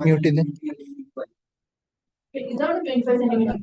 Mute ചെയ്ത് ഇതാണ് 25 centimetre.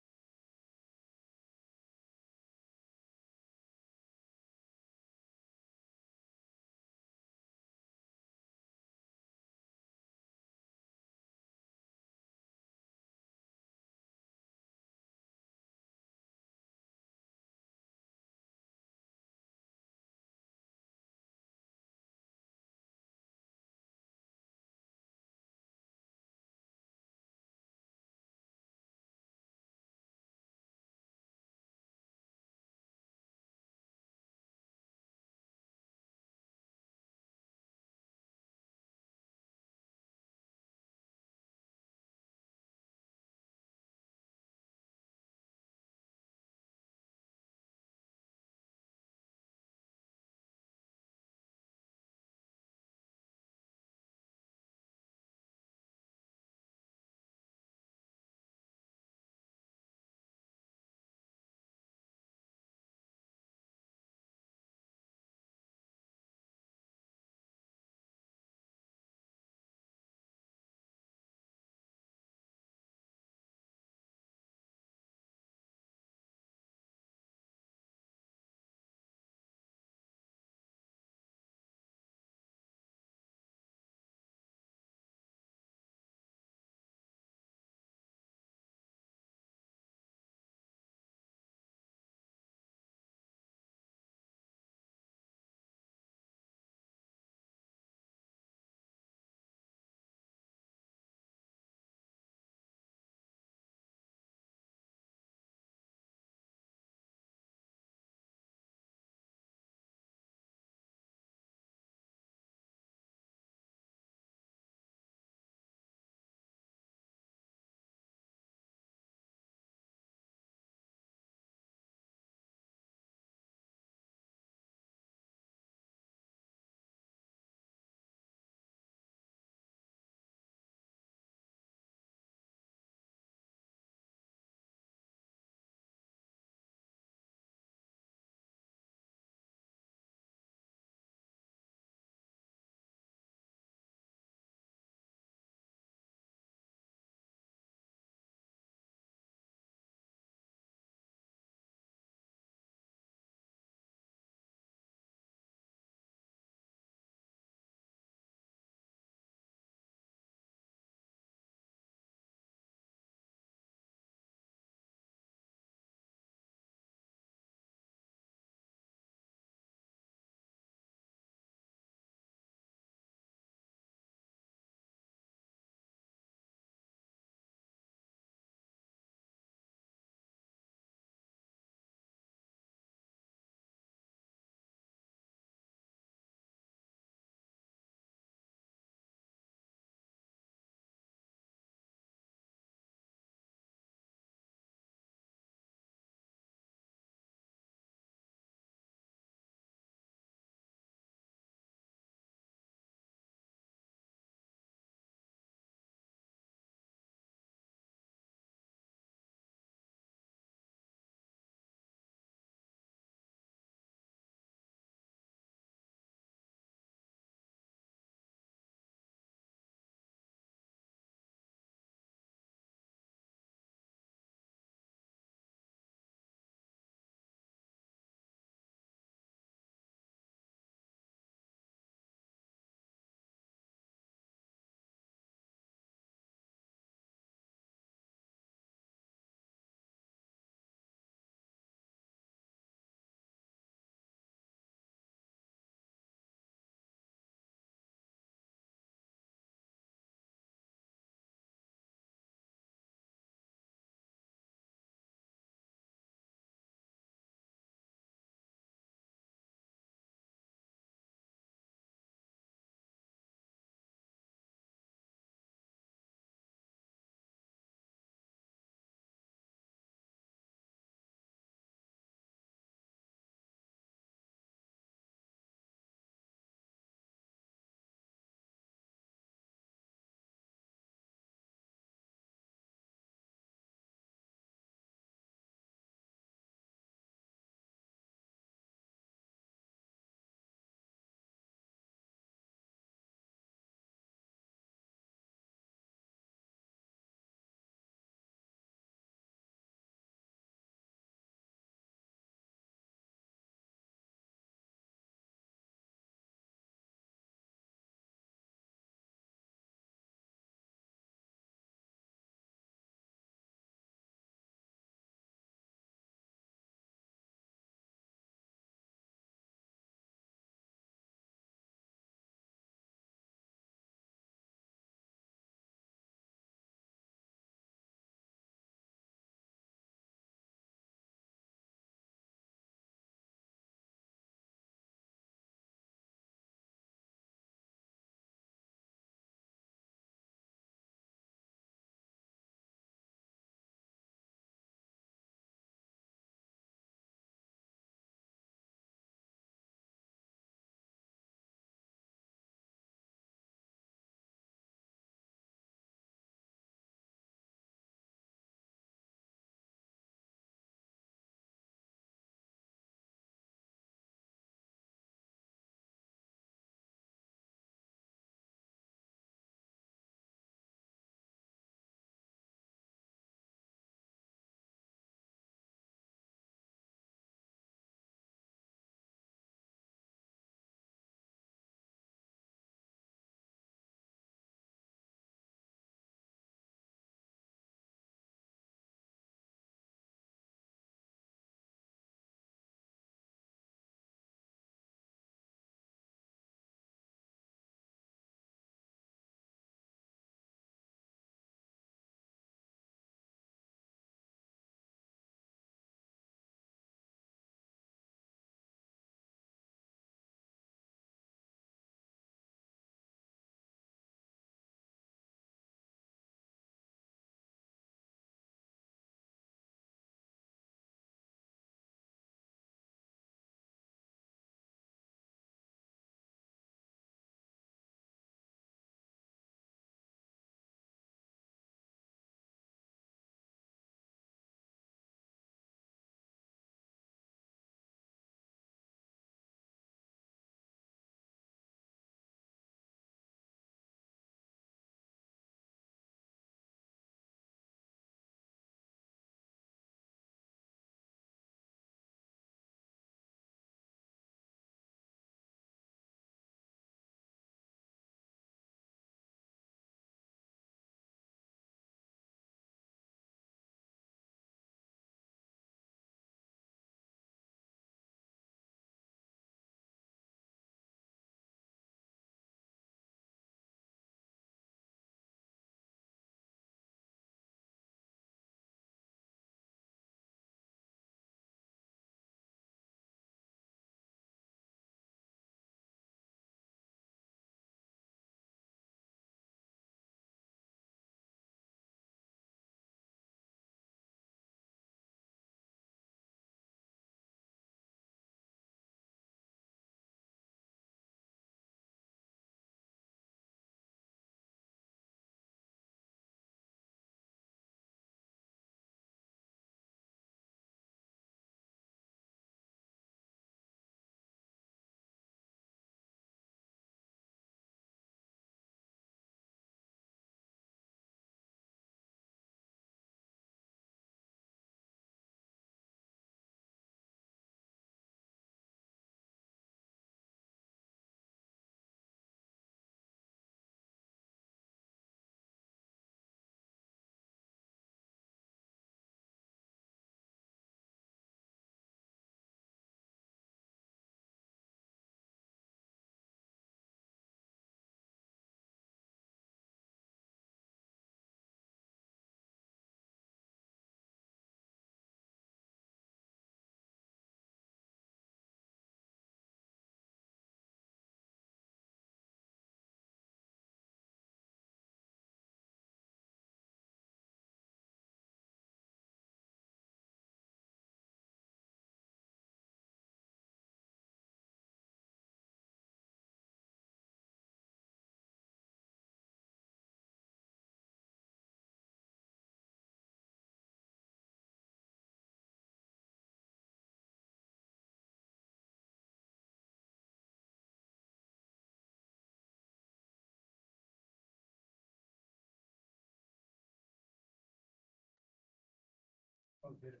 Progress.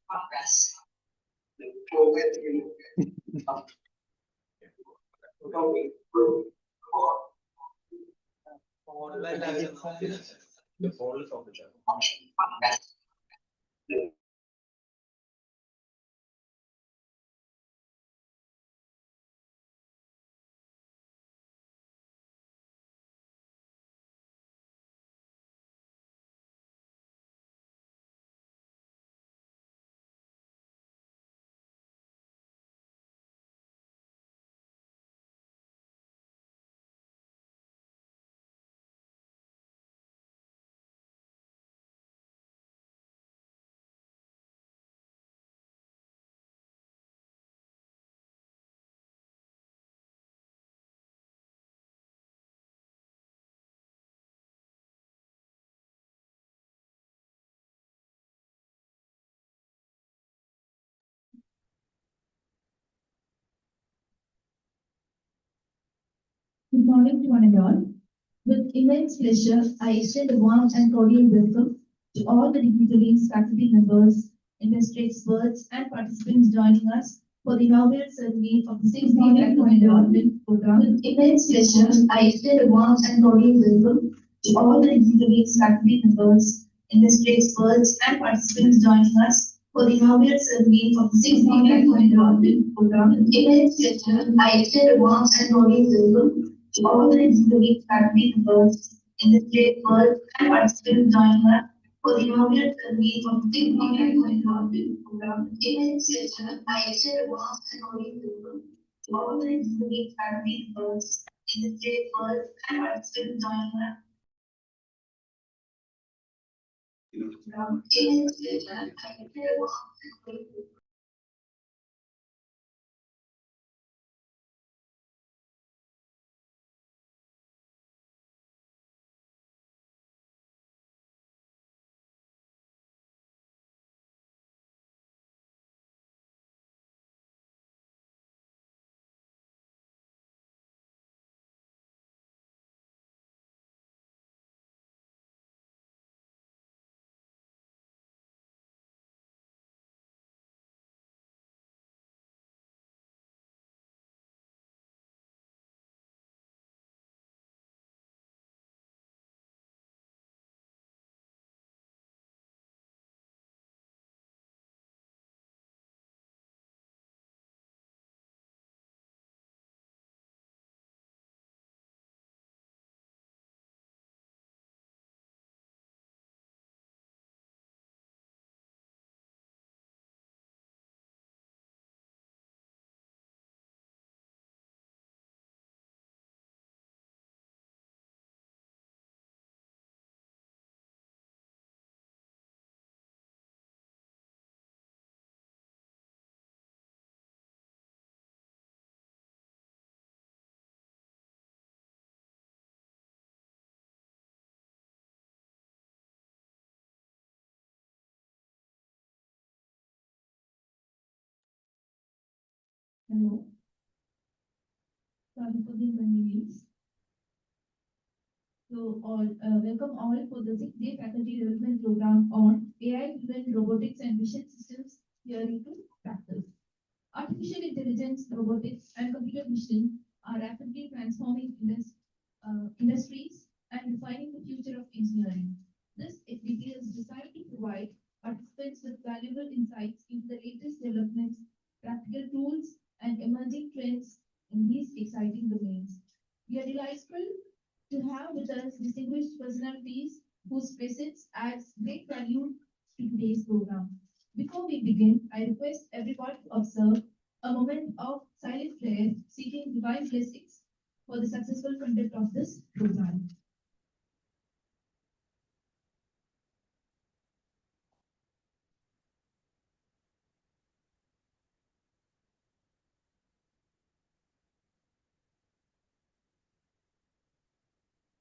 Progress. Progress. Good morning to one and all. With immense pleasure, I extend a warm and cordial welcome to all the dignitaries, faculty members, industry experts, and participants joining us for the inaugural ceremony of the 6th Development Program. With immense pleasure, I extend a warm and cordial welcome to all the dignitaries, faculty members, industry experts, and participants joining us for the inaugural ceremony of the 6th Development Program. With immense pleasure, I extend a warm and cordial welcome to all the dignitaries, faculty members, industry experts, and participants joining us for the inaugural ceremony of the 6th Development Program. With immense pleasure, I extend a warm and cordial welcome to all the dignitaries, faculty members, industry experts, and participants joining us. Hello. Sorry for the inconvenience. So, welcome all for the 6th-day faculty development program on AI-driven robotics and vision systems theory to practice. Artificial intelligence, robotics, and computer vision are rapidly transforming industries and defining the future of engineering. This FDP is designed to provide participants with valuable insights into the latest developments, practical tools, and emerging trends in these exciting domains. We are delightful to have with us distinguished personalities whose presence adds great value to today's program. Before we begin, I request everyone to observe a moment of silent prayer seeking divine blessings for the successful conduct of this program.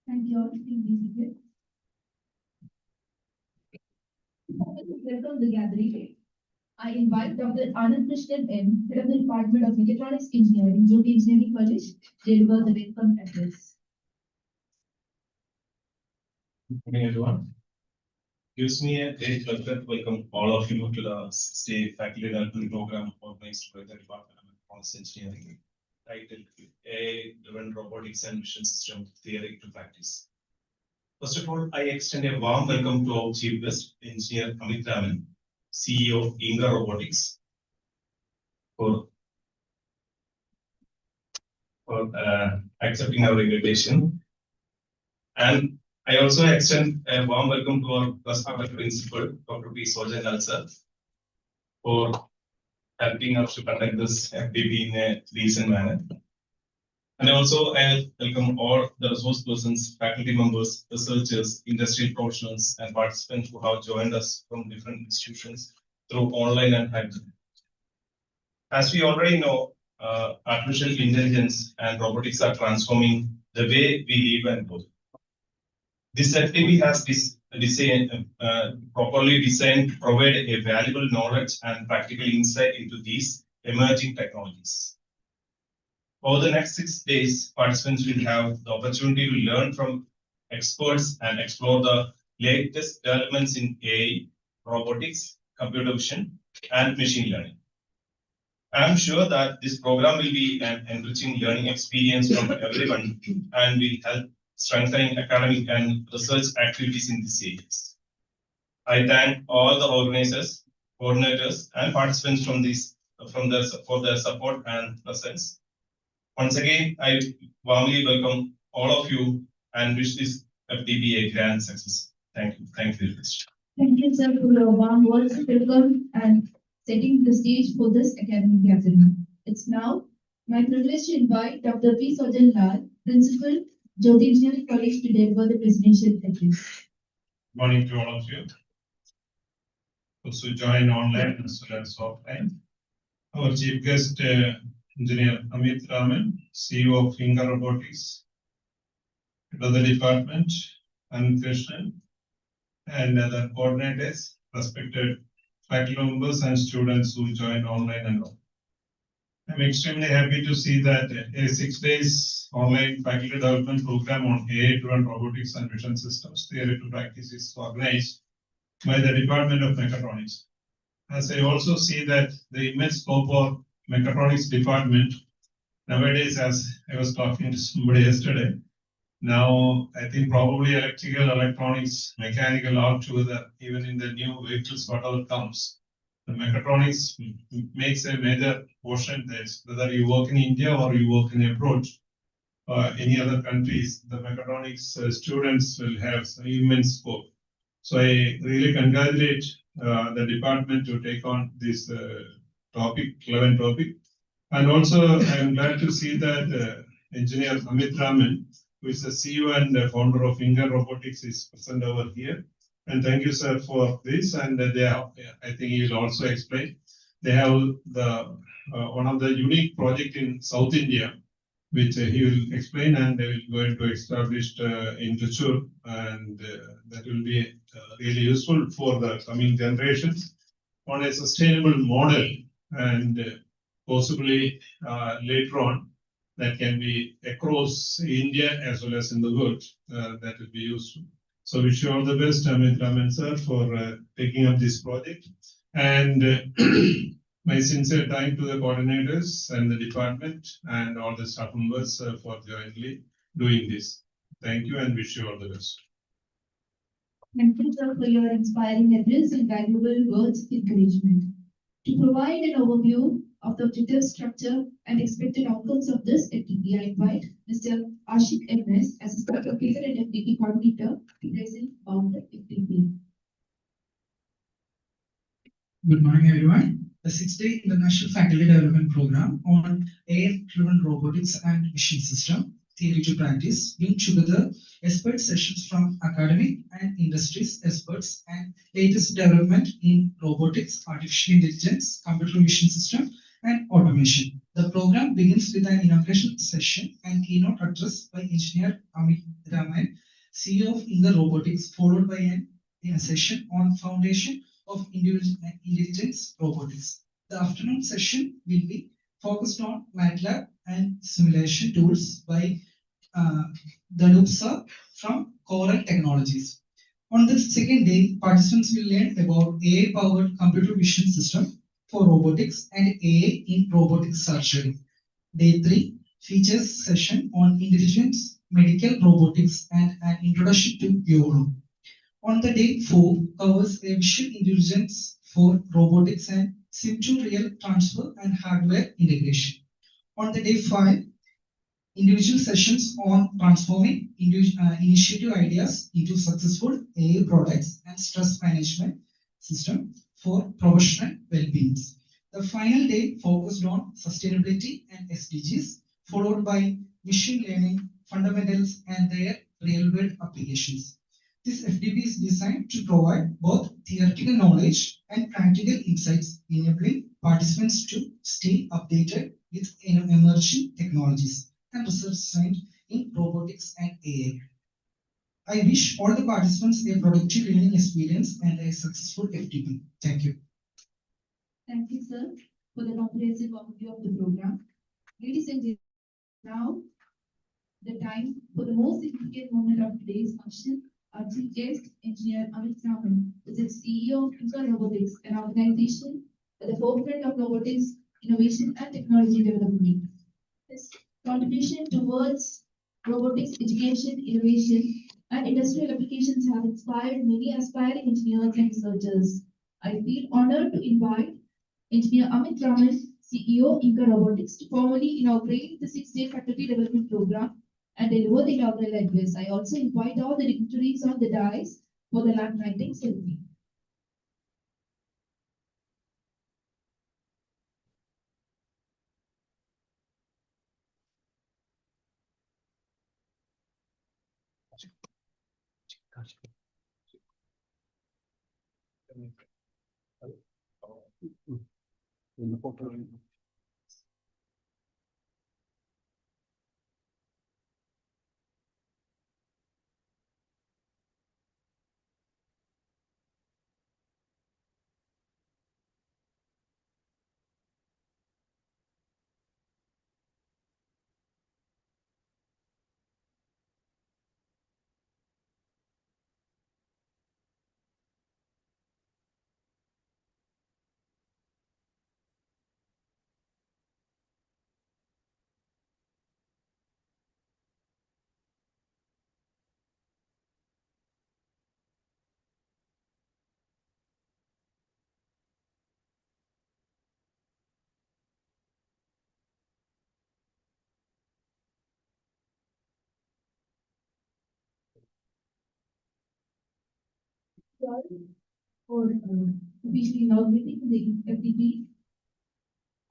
Thank you all. Please be seated. Welcome to the gathering. I invite Dr. Anand Krishnan M, Head of the Department of Mechatronics Engineering, Jyothi Engineering College, to deliver the welcome address. Good morning, everyone. Gives me a great pleasure to welcome all of you to the 6-day faculty development program organized by the Department of Mechatronics Engineering, titled AI-Driven Robotics and Vision System Theory to Practice. First of all, I extend a warm welcome to our Chief Guest, Engineer Amit Raman, CEO of Inga Robotics, for accepting our invitation. And I also extend a warm welcome to our respected principal, Dr. P. Sojanal sir, for helping us to conduct this FDP in a decent manner. And also, I welcome all the resource persons, faculty members, researchers, industry professionals, and participants who have joined us from different institutions through online and hybrid. As we already know, artificial intelligence and robotics are transforming the way we live and work. This FDP has properly designed to provide a valuable knowledge and practical insight into these emerging technologies. Over the next 6 days, participants will have the opportunity to learn from experts and explore the latest developments in AI, robotics, computer vision, and machine learning. I'm sure that this program will be an enriching learning experience for everyone and will help strengthening academic and research activities in these areas. I thank all the organizers, coordinators, and participants for their support and presence. Once again, I warmly welcome all of you and wish this FDP a grand success. Thank you. Thank you very much. Thank you, sir, for your warm words of welcome and setting the stage for this academic gathering. It's now my privilege to invite Dr. P. Sojanal, Principal, Jyothi Engineering College, to deliver the presidential address. Good morning to all of you. Those who join online as well as offline. Our chief guest, Engineer Amit Raman, CEO of Inga Robotics, head of the department, Anand Krishnan, and other coordinators, respected faculty members and students who joined online and offline. I'm extremely happy to see that a 6 days online faculty development program on AI-driven robotics and vision systems theory to practice is organized by the Department of Mechatronics. As I also see that the immense scope of Mechatronics department nowadays, as I was talking to somebody yesterday, now I think probably electrical, electronics, mechanical all together, even in the new vehicles, whatever comes, the mechatronics makes a major portion there. Whether you work in India or you work in abroad, any other countries, the mechatronics students will have some immense scope. So I really congratulate the department to take on this relevant topic. And also I'm glad to see that Engineer Amit Raman, who is the CEO and founder of Inga Robotics, is present over here. And thank you, sir, for this. And they have, I think he will also explain. They have the one of the unique project in South India, which he will explain, and they will going to establish in Tricur, and that will be really useful for the coming generations on a sustainable model, and possibly later on that can be across India as well as in the world. That will be useful. So wish you all the best, Amit Raman sir, for taking up this project. And my sincere thanks to the coordinators and the department and all the staff members for jointly doing this. Thank you and wish you all the best. Thank you, sir, for your inspiring address and valuable words of encouragement. To provide an overview of the objective structure and expected outcomes of this FDP, I invite Mr. Ashik MS, Assistant Professor and FDP Coordinator, to present about the FDP. Good morning, everyone. The 6-day International Faculty Development Program on AI-driven robotics and vision system theory to practice, bring together expert sessions from academic and industries experts and latest development in robotics, artificial intelligence, computer vision system, and automation. The program begins with an inauguration session and keynote address by Engineer Amit Raman, CEO of Inga Robotics, followed by a session on foundation of intelligence robotics. The afternoon session will be focused on MATLAB and simulation tools by Danupsa from Coral Technologies. On the second day, participants will learn about AI-powered computer vision system for robotics and AI in robotic surgery. Day 3 features session on intelligence, medical robotics, and an introduction to YOLO. On the day 4 covers a visual intelligence for robotics and sim-to-real transfer and hardware integration. On the day 5, individual sessions on transforming initiative ideas into successful AI products and stress management system for professional well-being. The final day focused on sustainability and SDGs, followed by machine learning fundamentals and their real-world applications. This FDP is designed to provide both theoretical knowledge and practical insights, enabling participants to stay updated with emerging technologies and research science in robotics and AI. I wish all the participants a productive learning experience and a successful FDP. Thank you. Thank you, sir, for the comprehensive overview of the program. Ladies and gentlemen, now the time for the most significant moment of today's function. Our chief guest, Engineer Amit Raman, is the CEO of Inga Robotics, an organization at the forefront of robotics, innovation, and technology development. His contribution towards robotics education, innovation, and industrial applications have inspired many aspiring engineers and researchers. I feel honored to invite Engineer Amit Raman, CEO Inga Robotics, to formally inaugurate the 6-day faculty development program and deliver the inaugural address. I also invite all the dignitaries on the dais for the land writing ceremony. For officially inaugurating the FDP,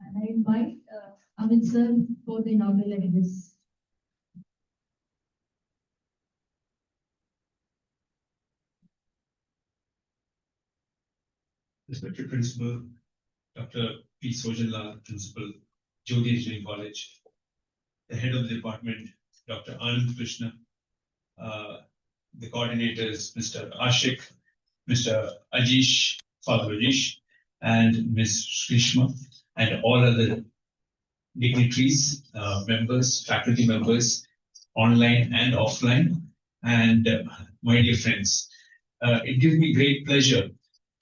and I invite Amit sir for the inaugural address. Respected Principal, Dr. P. Sojanlal, Principal, Jyothi Engineering College, the Head of the Department, Dr. Anand Krishna, the coordinators, Mr. Ashik, Mr. Ajish, Father Ajish, and Ms. Shrishma, and all other dignitaries, members, faculty members, online and offline, and my dear friends. It gives me great pleasure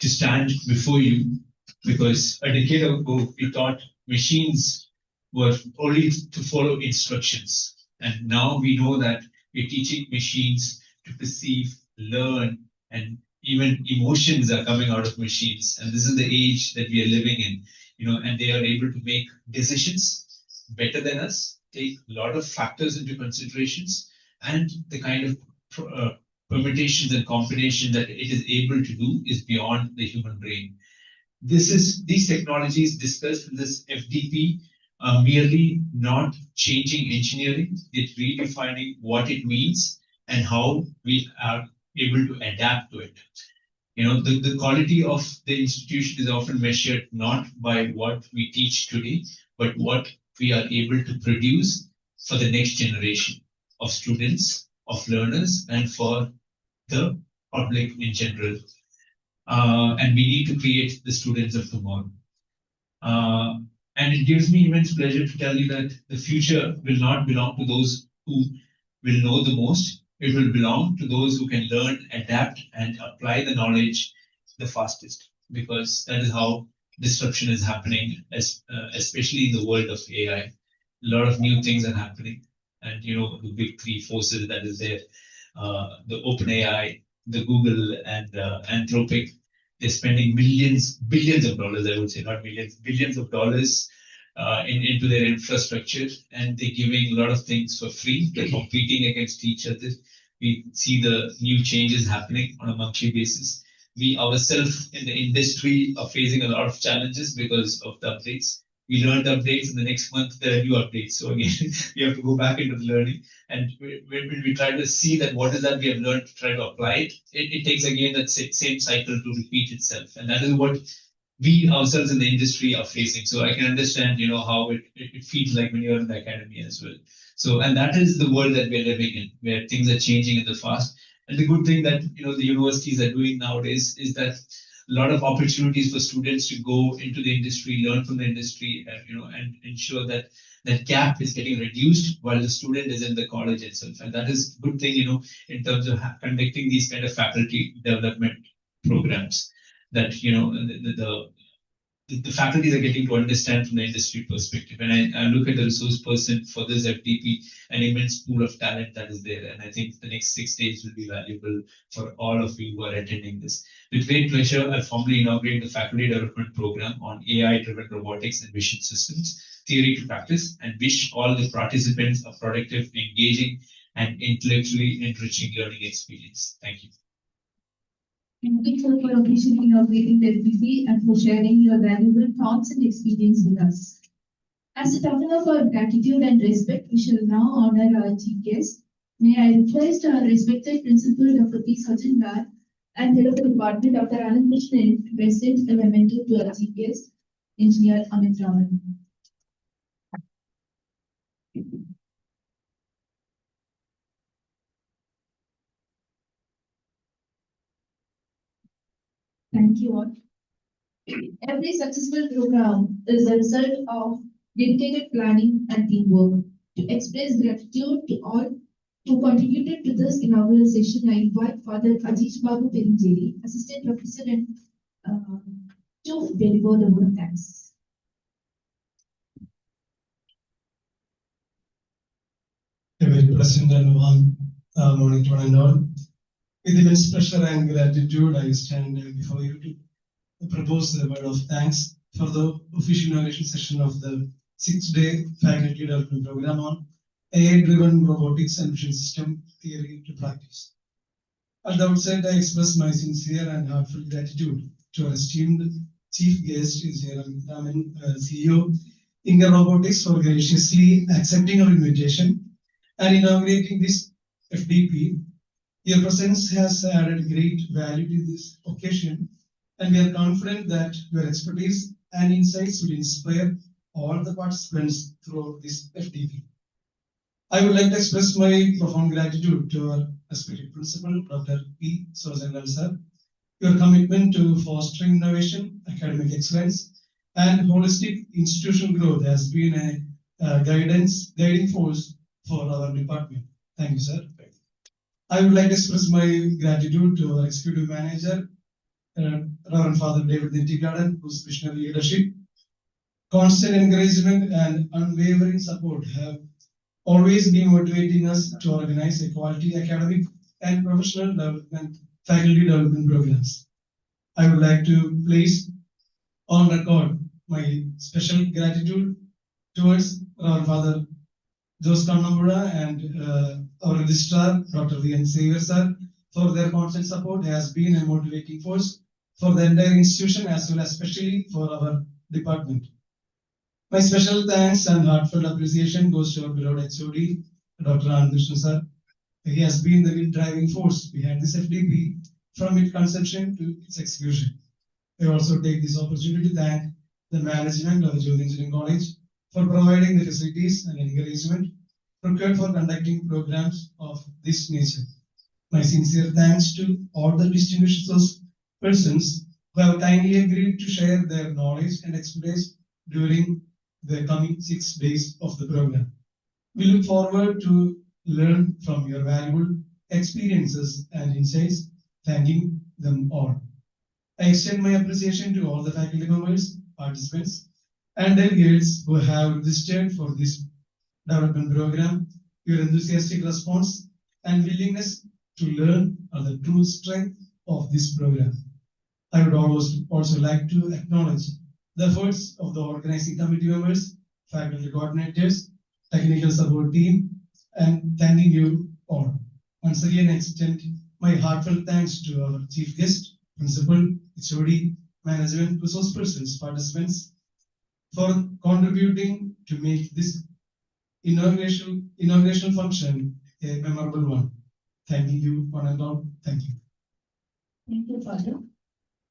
to stand before you because a decade ago we thought machines were only to follow instructions. And now we know that we're teaching machines to perceive, learn, and even emotions are coming out of machines. And this is the age that we are living in, and they are able to make decisions better than us, take a lot of factors into considerations, and the kind of permutations and combination that it is able to do is beyond the human brain. These technologies discussed in this FDP merely not changing engineering, it's redefining what it means and how we are able to adapt to it. The quality of the institution is often measured not by what we teach today, but what we are able to produce for the next generation of students, of learners, and for the public in general. And we need to create the students of tomorrow. Uh, and it gives me immense pleasure to tell you that the future will not belong to those who will know the most. It will belong to those who can learn, adapt, and apply the knowledge the fastest, because that is how disruption is happening, especially in the world of AI. A lot of new things are happening, and the big three forces that is there: the OpenAI, the Google, and Anthropic. They're spending millions, billions of dollars, I would say, not millions, billions of dollars into their infrastructure, and they're giving a lot of things for free. They're competing against each other. We see the new changes happening on a monthly basis. We ourselves in the industry are facing a lot of challenges because of the updates. We learned updates, and the next month there are new updates. So again, we have to go back into the learning. And when we try to see that what is that we have learned to try to apply it, it takes again that same cycle to repeat itself. And that is what we ourselves in the industry are facing. So I can understand, how it feels like when you're in the academy as well. So, and that is the world that we're living in, where things are changing in the fast. And the good thing that, the universities are doing nowadays is that a lot of opportunities for students to go into the industry, learn from the industry, and ensure that that gap is getting reduced while the student is in the college itself. And that is a good thing, in terms of conducting these kind of faculty development programs, that the faculties are getting to understand from the industry perspective. And I look at the resource person for this FDP, an immense pool of talent that is there. And I think the next 6 days will be valuable for all of you who are attending this. With great pleasure, I formally inaugurate the faculty development program on AI-driven robotics and vision systems, theory to practice, and wish all the participants a productive, engaging, and intellectually enriching learning experience. Thank you. Thank you, sir, for officially inaugurating the FDP and for sharing your valuable thoughts and experience with us. As a token of our gratitude and respect, we shall now honor our chief guest. May I request our respected principal, Dr. P. Sajjan and head of the department, Dr. Anand Krishnan, to present a memento to our chief guest, Engineer Amit Raman. Thank you all. Every successful program is a result of dedicated planning and teamwork. To express gratitude to all who contributed to this inaugural session, I invite Father Ajish Babu Perinjeri, Assistant Professor, and to deliver the word of thanks. A very pleasant and warm morning to one and all. With immense pleasure and gratitude, I stand before you to propose the word of thanks for the official inauguration session of the 6-day faculty development program on AI-driven robotics and vision system theory to practice. At the outset, I express my sincere and heartfelt gratitude to our esteemed chief guest, Engineer Amit Raman, CEO, Inga Robotics, for graciously accepting our invitation and inaugurating this FDP. Your presence has added great value to this occasion, and we are confident that your expertise and insights will inspire all the participants throughout this FDP. I would like to express my profound gratitude to our respected principal, Dr. P. Sajjan sir. Your commitment to fostering innovation, academic excellence, and holistic institutional growth has been a guiding force for our department. Thank you, sir. I would like to express my gratitude to our executive manager, Reverend Father David Nittigadan, whose visionary leadership, constant encouragement, and unwavering support have always been motivating us to organize a quality academic and professional development, faculty development programs. I would like to place on record my special gratitude towards our Father Jose Kannambura and our registrar, Dr. V.N. Saver sir, for their constant support has been a motivating force for the entire institution as well as especially for our department. My special thanks and heartfelt appreciation goes to our beloved HOD, Dr. Anand sir. He has been the driving force behind this FDP from its conception to its execution. I also take this opportunity to thank the management of the Jyothi Engineering College for providing the facilities and encouragement required for conducting programs of this nature. My sincere thanks to all the distinguished persons who have kindly agreed to share their knowledge and expertise during the coming 6 days of the program. We look forward to learn from your valuable experiences and insights, thanking them all. I extend my appreciation to all the faculty members, participants, and delegates who have registered for this development program. Your enthusiastic response and willingness to learn are the true strength of this program. I would also like to acknowledge the efforts of the organizing committee members, faculty coordinators, technical support team, and thanking you all. Once again, I extend my heartfelt thanks to our chief guest, principal, HOD, management, resource persons, participants, for contributing to make this inauguration function a memorable one. Thanking you, one and all. Thank you. Thank you, Father.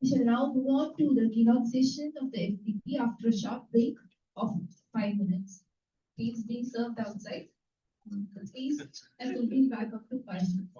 We shall now move on to the keynote session of the FDP after a short break of 5 minutes. Please be served outside. Please, and will be back up to 5 minutes.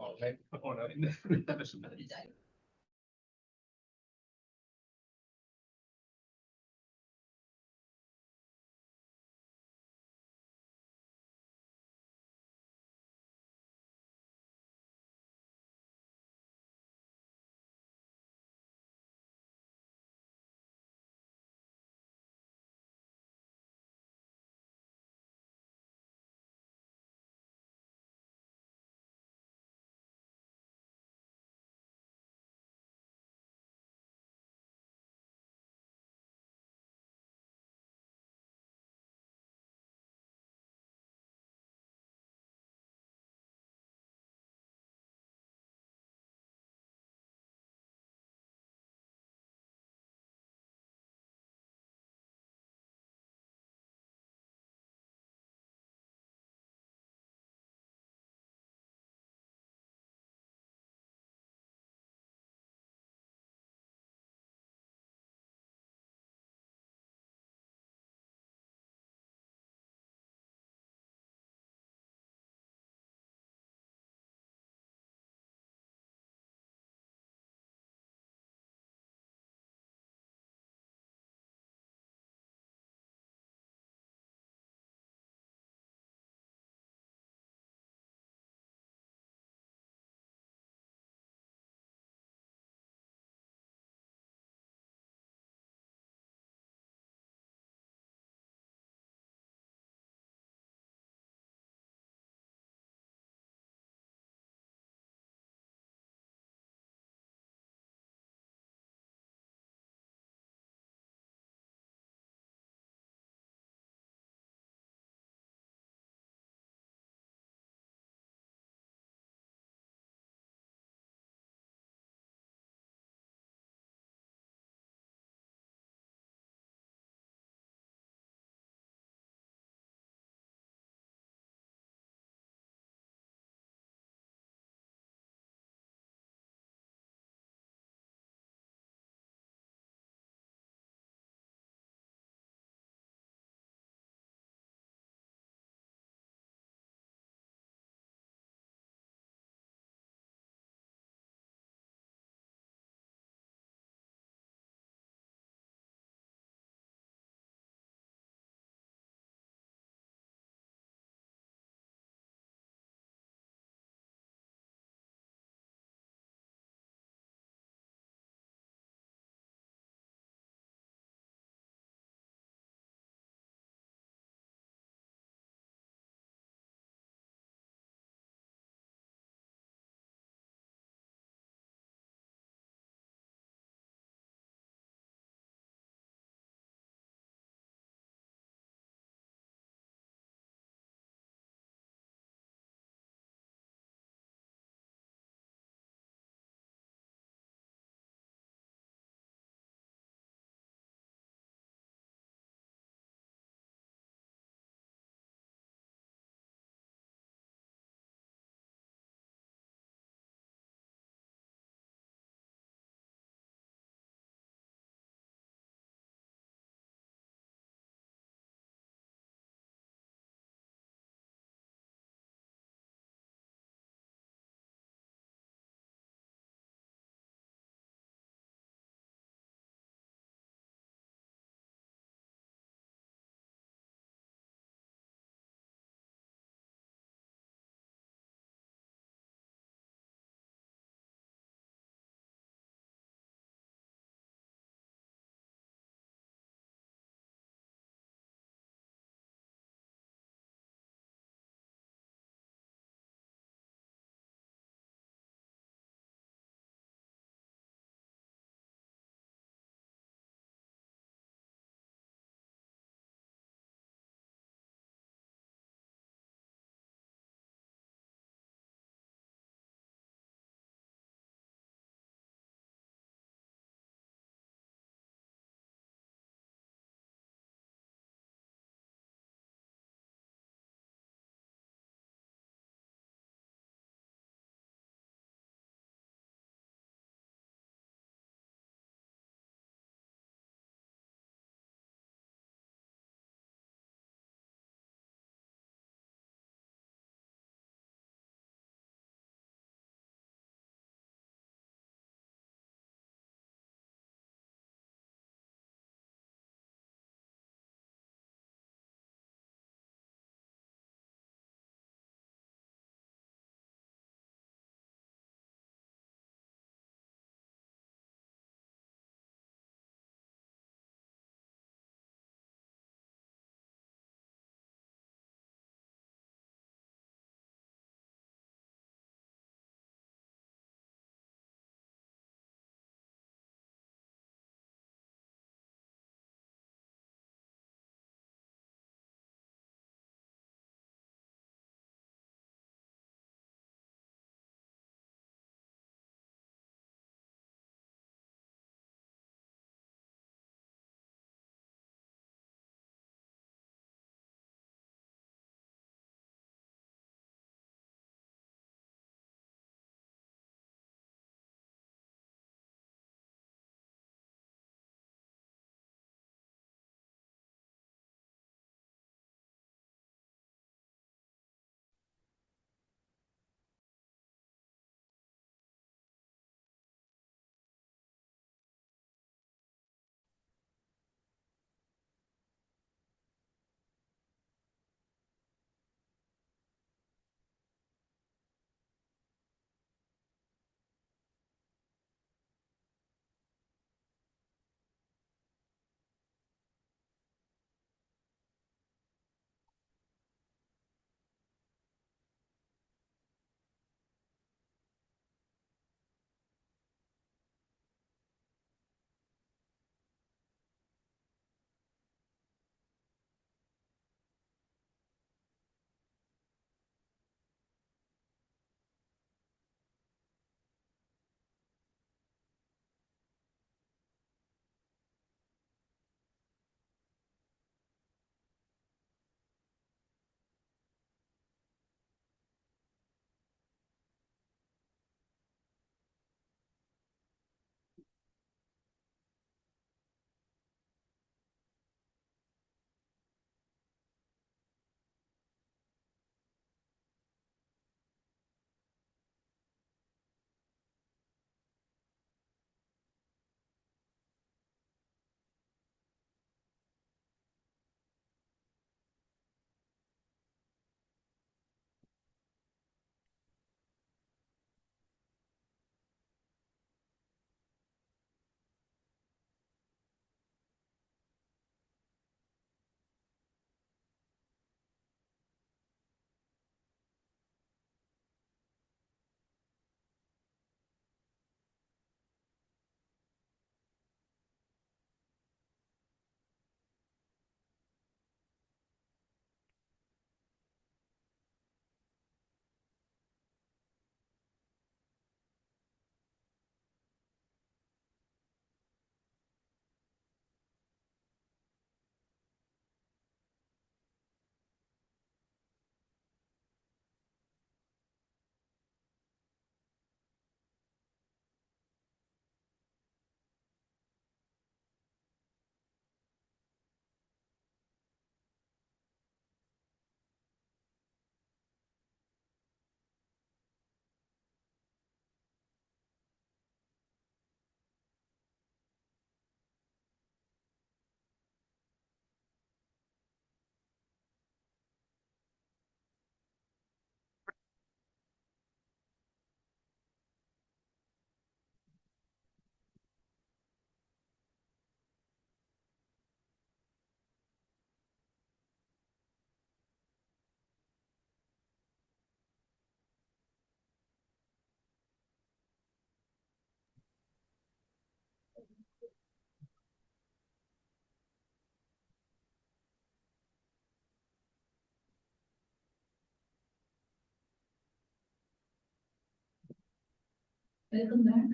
Welcome back.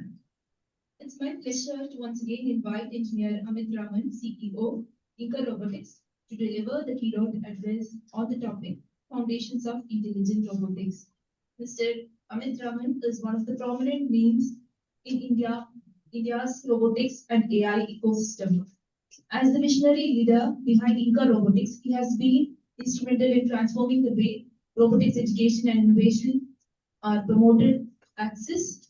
It's my pleasure to once again invite Engineer Amit Raman, CEO, Inca Robotics, to deliver the keynote address on the topic Foundations of Intelligent Robotics. Mr. Amit Raman is one of the prominent names in India's robotics and AI ecosystem. As the visionary leader behind Inca Robotics, he has been instrumental in transforming the way robotics education and innovation are promoted, access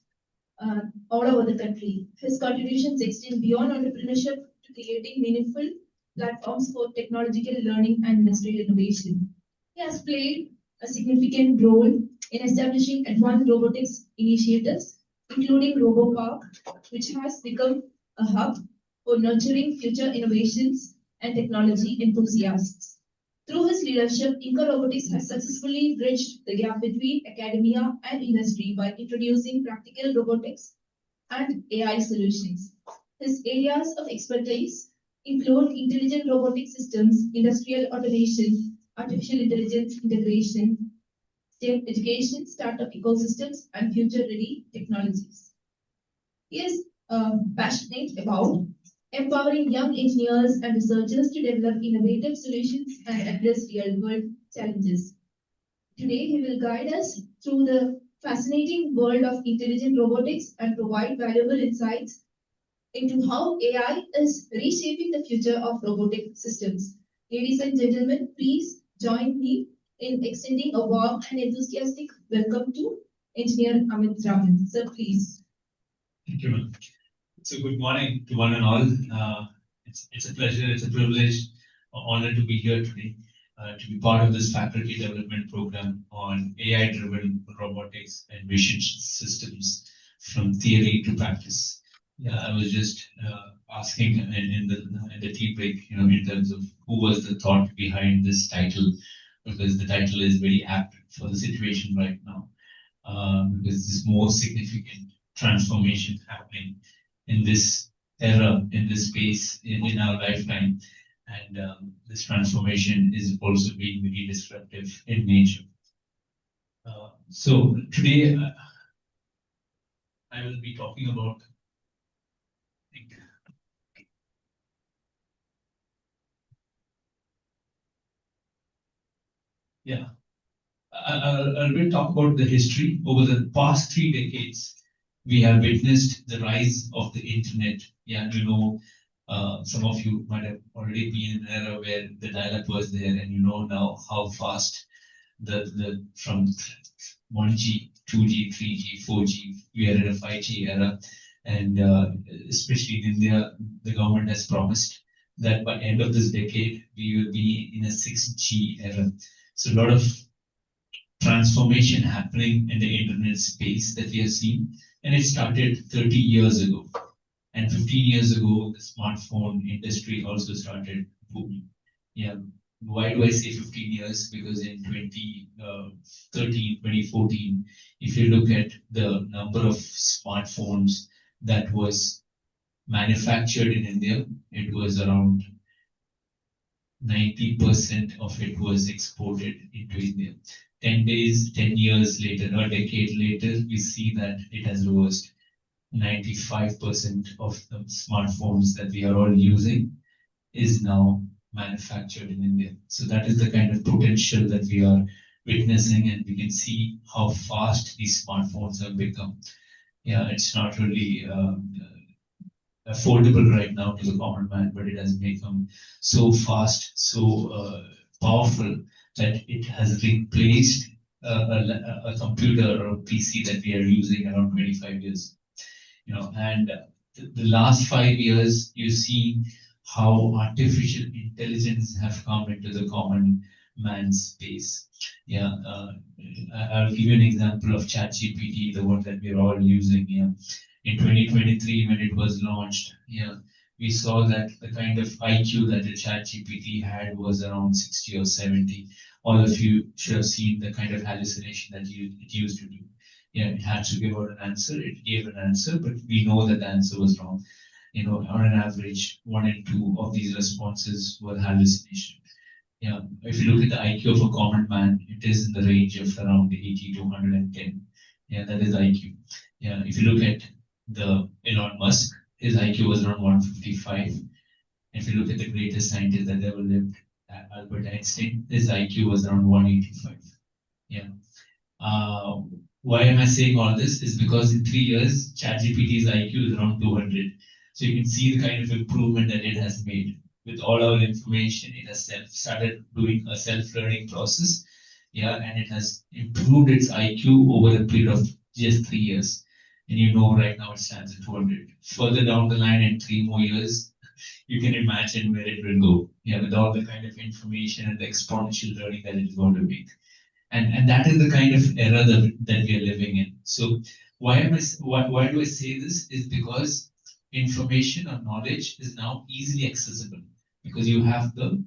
all over the country. His contributions extend beyond entrepreneurship to creating meaningful platforms for technological learning and industrial innovation. He has played a significant role in establishing advanced robotics initiatives, including RoboPark, which has become a hub for nurturing future innovations and technology enthusiasts. Through his leadership, Inca Robotics has successfully bridged the gap between academia and industry by introducing practical robotics and AI solutions. His areas of expertise include intelligent robotic systems, industrial automation, artificial intelligence integration, STEM education, startup ecosystems, and future-ready technologies. He is passionate about empowering young engineers and researchers to develop innovative solutions and address real-world challenges. Today, he will guide us through the fascinating world of intelligent robotics and provide valuable insights into how AI is reshaping the future of robotic systems. Ladies and gentlemen, please join me in extending a warm and enthusiastic welcome to Engineer Amit Raman. Sir, please. Thank you, ma'am. So good morning to one and all. It's a pleasure, it's a privilege, an honor to be here today, to be part of this faculty development program on AI-driven robotics and vision systems from theory to practice. Yeah, I was just asking in the tea break, in terms of who was the thought behind this title, because the title is very apt for the situation right now, because this more significant transformation happening in this era, in this space, in our lifetime. And this transformation is also being very disruptive in nature. So today, I will be talking about, I will talk about the history. Over the past 3 decades, we have witnessed the rise of the internet. Yeah, some of you might have already been in an era where the dial-up was there, and now how fast from 1G, 2G, 3G, 4G, we are in a 5G era. And especially in India, the government has promised that by end of this decade, we will be in a 6G era. So a lot of transformation happening in the internet space that we have seen. And it started 30 years ago. And 15 years ago, the smartphone industry also started booming. Yeah. Why do I say 15 years? Because in 2013, 2014, if you look at the number of smartphones that was manufactured in India, it was around 90% of it was exported into India. 10 years later, or a decade later, we see that it has reversed. 95% of the smartphones that we are all using is now manufactured in India. So that is the kind of potential that we are witnessing, and we can see how fast these smartphones have become. Yeah, it's not really affordable right now to the common man, but it has become so fast, so powerful that it has replaced a computer or a PC that we are using around 25 years. And the last 5 years, you see how artificial intelligence have come into the common man's space. Yeah, I'll give you an example of ChatGPT, the one that we're all using. Yeah, in 2023 when it was launched, yeah, we saw that the kind of IQ that the ChatGPT had was around 60 or 70. All of you should have seen the kind of hallucination that it used to do. Yeah, it had to give out an answer. It gave an answer, but we know that the answer was wrong. On an average, 1 in 2 of these responses were hallucination. Yeah, if you look at the IQ of a common man, it is in the range of around 80 to 110. Yeah, that is IQ. Yeah, if you look at the Elon Musk, his IQ was around 155. If you look at the greatest scientist that ever lived, Albert Einstein, his IQ was around 185. Yeah. Uh, why am I saying all this? Is because in 3 years, ChatGPT's IQ is around 200. So you can see the kind of improvement that it has made. With all our information, it has started doing a self-learning process. Yeah, and it has improved its IQ over a period of just 3 years. And you know, right now it stands at 200. Further down the line, in 3 more years, you can imagine where it will go. Yeah, with all the kind of information and the exponential learning that it is going to make. And that is the kind of era that we are living in. So why do I say this? Is because information or knowledge is now easily accessible because you have the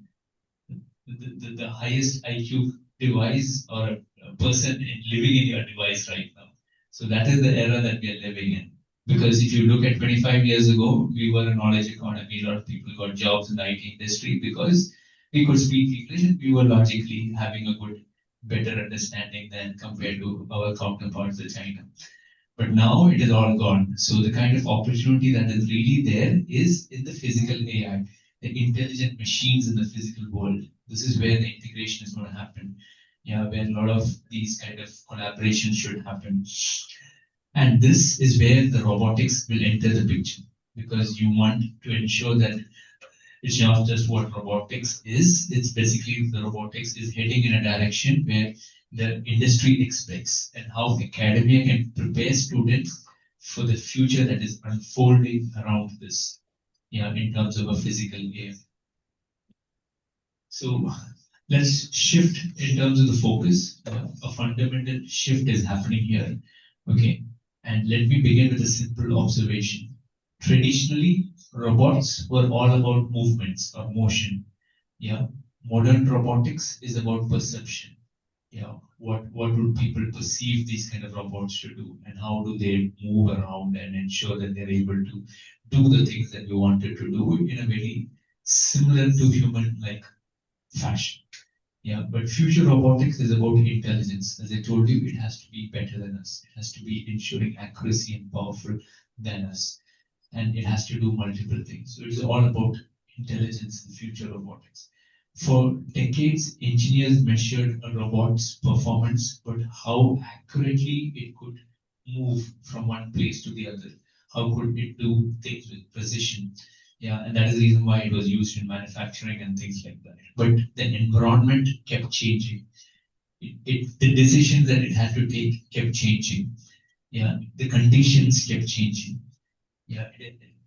highest IQ device or a person living in your device right now. So that is the era that we are living in. Because if you look at 25 years ago, we were a knowledge economy. A lot of people got jobs in the IT industry because we could speak English and we were logically having a good, better understanding than compared to our counterparts in China. But now it is all gone. So the kind of opportunity that is really there is in the physical AI, the intelligent machines in the physical world. This is where the integration is going to happen. Yeah, where a lot of these kind of collaborations should happen. And this is where the robotics will enter the picture because you want to ensure that it's not just what robotics is, it's basically the robotics is heading in a direction where the industry expects and how academia can prepare students for the future that is unfolding around this, yeah, in terms of a physical AI. So let's shift in terms of the focus. A fundamental shift is happening here. Okay, and let me begin with a simple observation. Traditionally, robots were all about movements or motion. Yeah, modern robotics is about perception. Yeah, what would people perceive these kind of robots to do, and how do they move around and ensure that they're able to do the things that we wanted to do in a very similar to human-like fashion. Yeah, but future robotics is about intelligence. As I told you, it has to be better than us. It has to be ensuring accuracy and powerful than us. And it has to do multiple things. So it's all about intelligence in future robotics. For decades, engineers measured a robot's performance, but how accurately it could move from one place to the other. How could it do things with precision? Yeah, and that is the reason why it was used in manufacturing and things like that. But the environment kept changing. The decisions that it had to take kept changing. Yeah, the conditions kept changing. Yeah,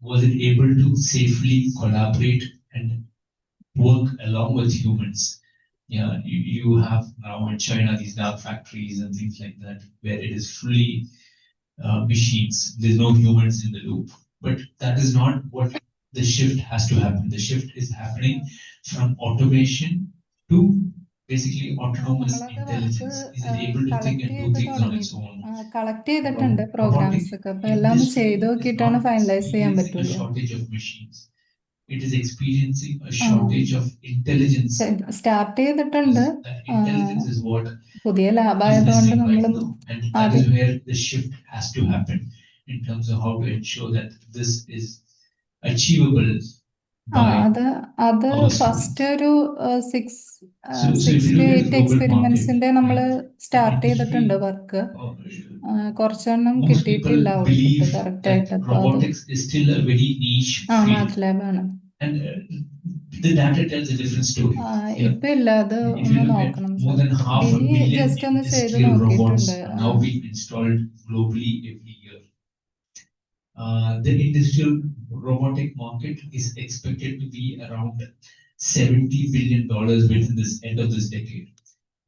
was it able to safely collaborate and work along with humans? Yeah, you have now in China these dark factories and things like that, where it is fully machines. There's no humans in the loop. But that is not what the shift has to happen. The shift is happening from automation to basically autonomous intelligence. Is it able to think and do things on its own? Collect ചെയ്തിട്ടുണ്ട് programmes ഒക്കെ അപ്പൊ എല്ലാം ഒന്ന് ചെയ്ത് നോക്കിയിട്ടാണ് finalise ചെയ്യാൻ പറ്റുള്ളൂ. Shortage of machines. It is experiencing a shortage of intelligence. Start ചെയ്തിട്ടുണ്ട്. That intelligence is what പുതിയ is ലാഭായതുകൊണ്ട് missing നമ്മൾ right now. And that is where the shift has to happen in terms of how to ensure that this is achievable by അത് our first students. ഒരു six So if six you two look at the eight global എക്സ്പെരിമെന്റ്സിന്റെ market, നമ്മൾ start industry, ചെയ്തിട്ടുണ്ട് work. കുറച്ചെണ്ണം most people കിട്ടിയിട്ടില്ല output believe correct that ആയിട്ട്. അപ്പൊ അത് robotics is still a very niche field. മാത് ലാബാണ്. And the data tells a different story. Yeah. ഇപ്പൊ ഇല്ല, അത് If you ഒന്ന് look at നോക്കണം more sir. than half a ഇനി million ജസ്റ്റ് ഒന്ന് ചെയ്ത് industrial robots നോക്കിയിട്ടുണ്ട്. are now being installed globally every year. The industrial robotic market is expected to be around $70 billion within this end of this decade.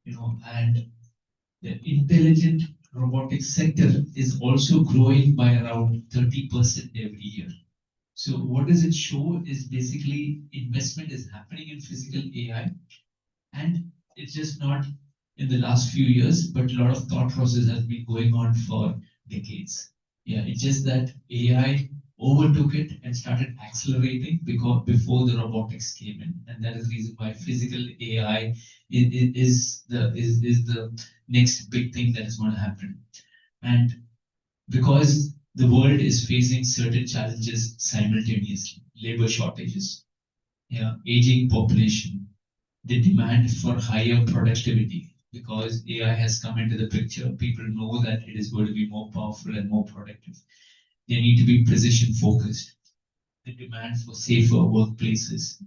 You know, and the intelligent robotics sector is also growing by around 30% every year. So what does it show is basically investment is happening in physical AI, and it's just not in the last few years, but a lot of thought process has been going on for decades. Yeah, it's just that AI overtook it and started accelerating because before the robotics came in, and that is the reason why physical AI is the next big thing that is going to happen. And because the world is facing certain challenges simultaneously, labor shortages, aging population, the demand for higher productivity, because AI has come into the picture, people know that it is going to be more powerful and more productive. They need to be precision focused. The demand for safer workplaces,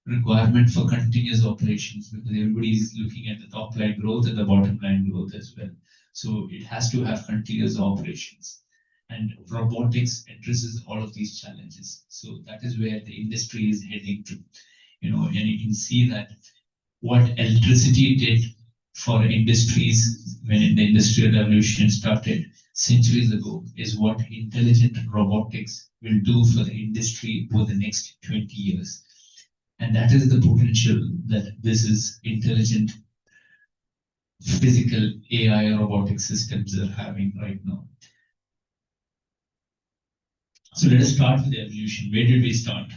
requirement for continuous operations, because everybody is looking at the top line growth and the bottom line growth as well. So it has to have continuous operations. And robotics addresses all of these challenges. So that is where the industry is heading to. And you can see that what electricity did for industries when the industrial revolution started centuries ago is what intelligent robotics will do for the industry for the next 20 years. And that is the potential that this is intelligent physical AI robotic systems are having right now. So let us start with the evolution. Where did we start?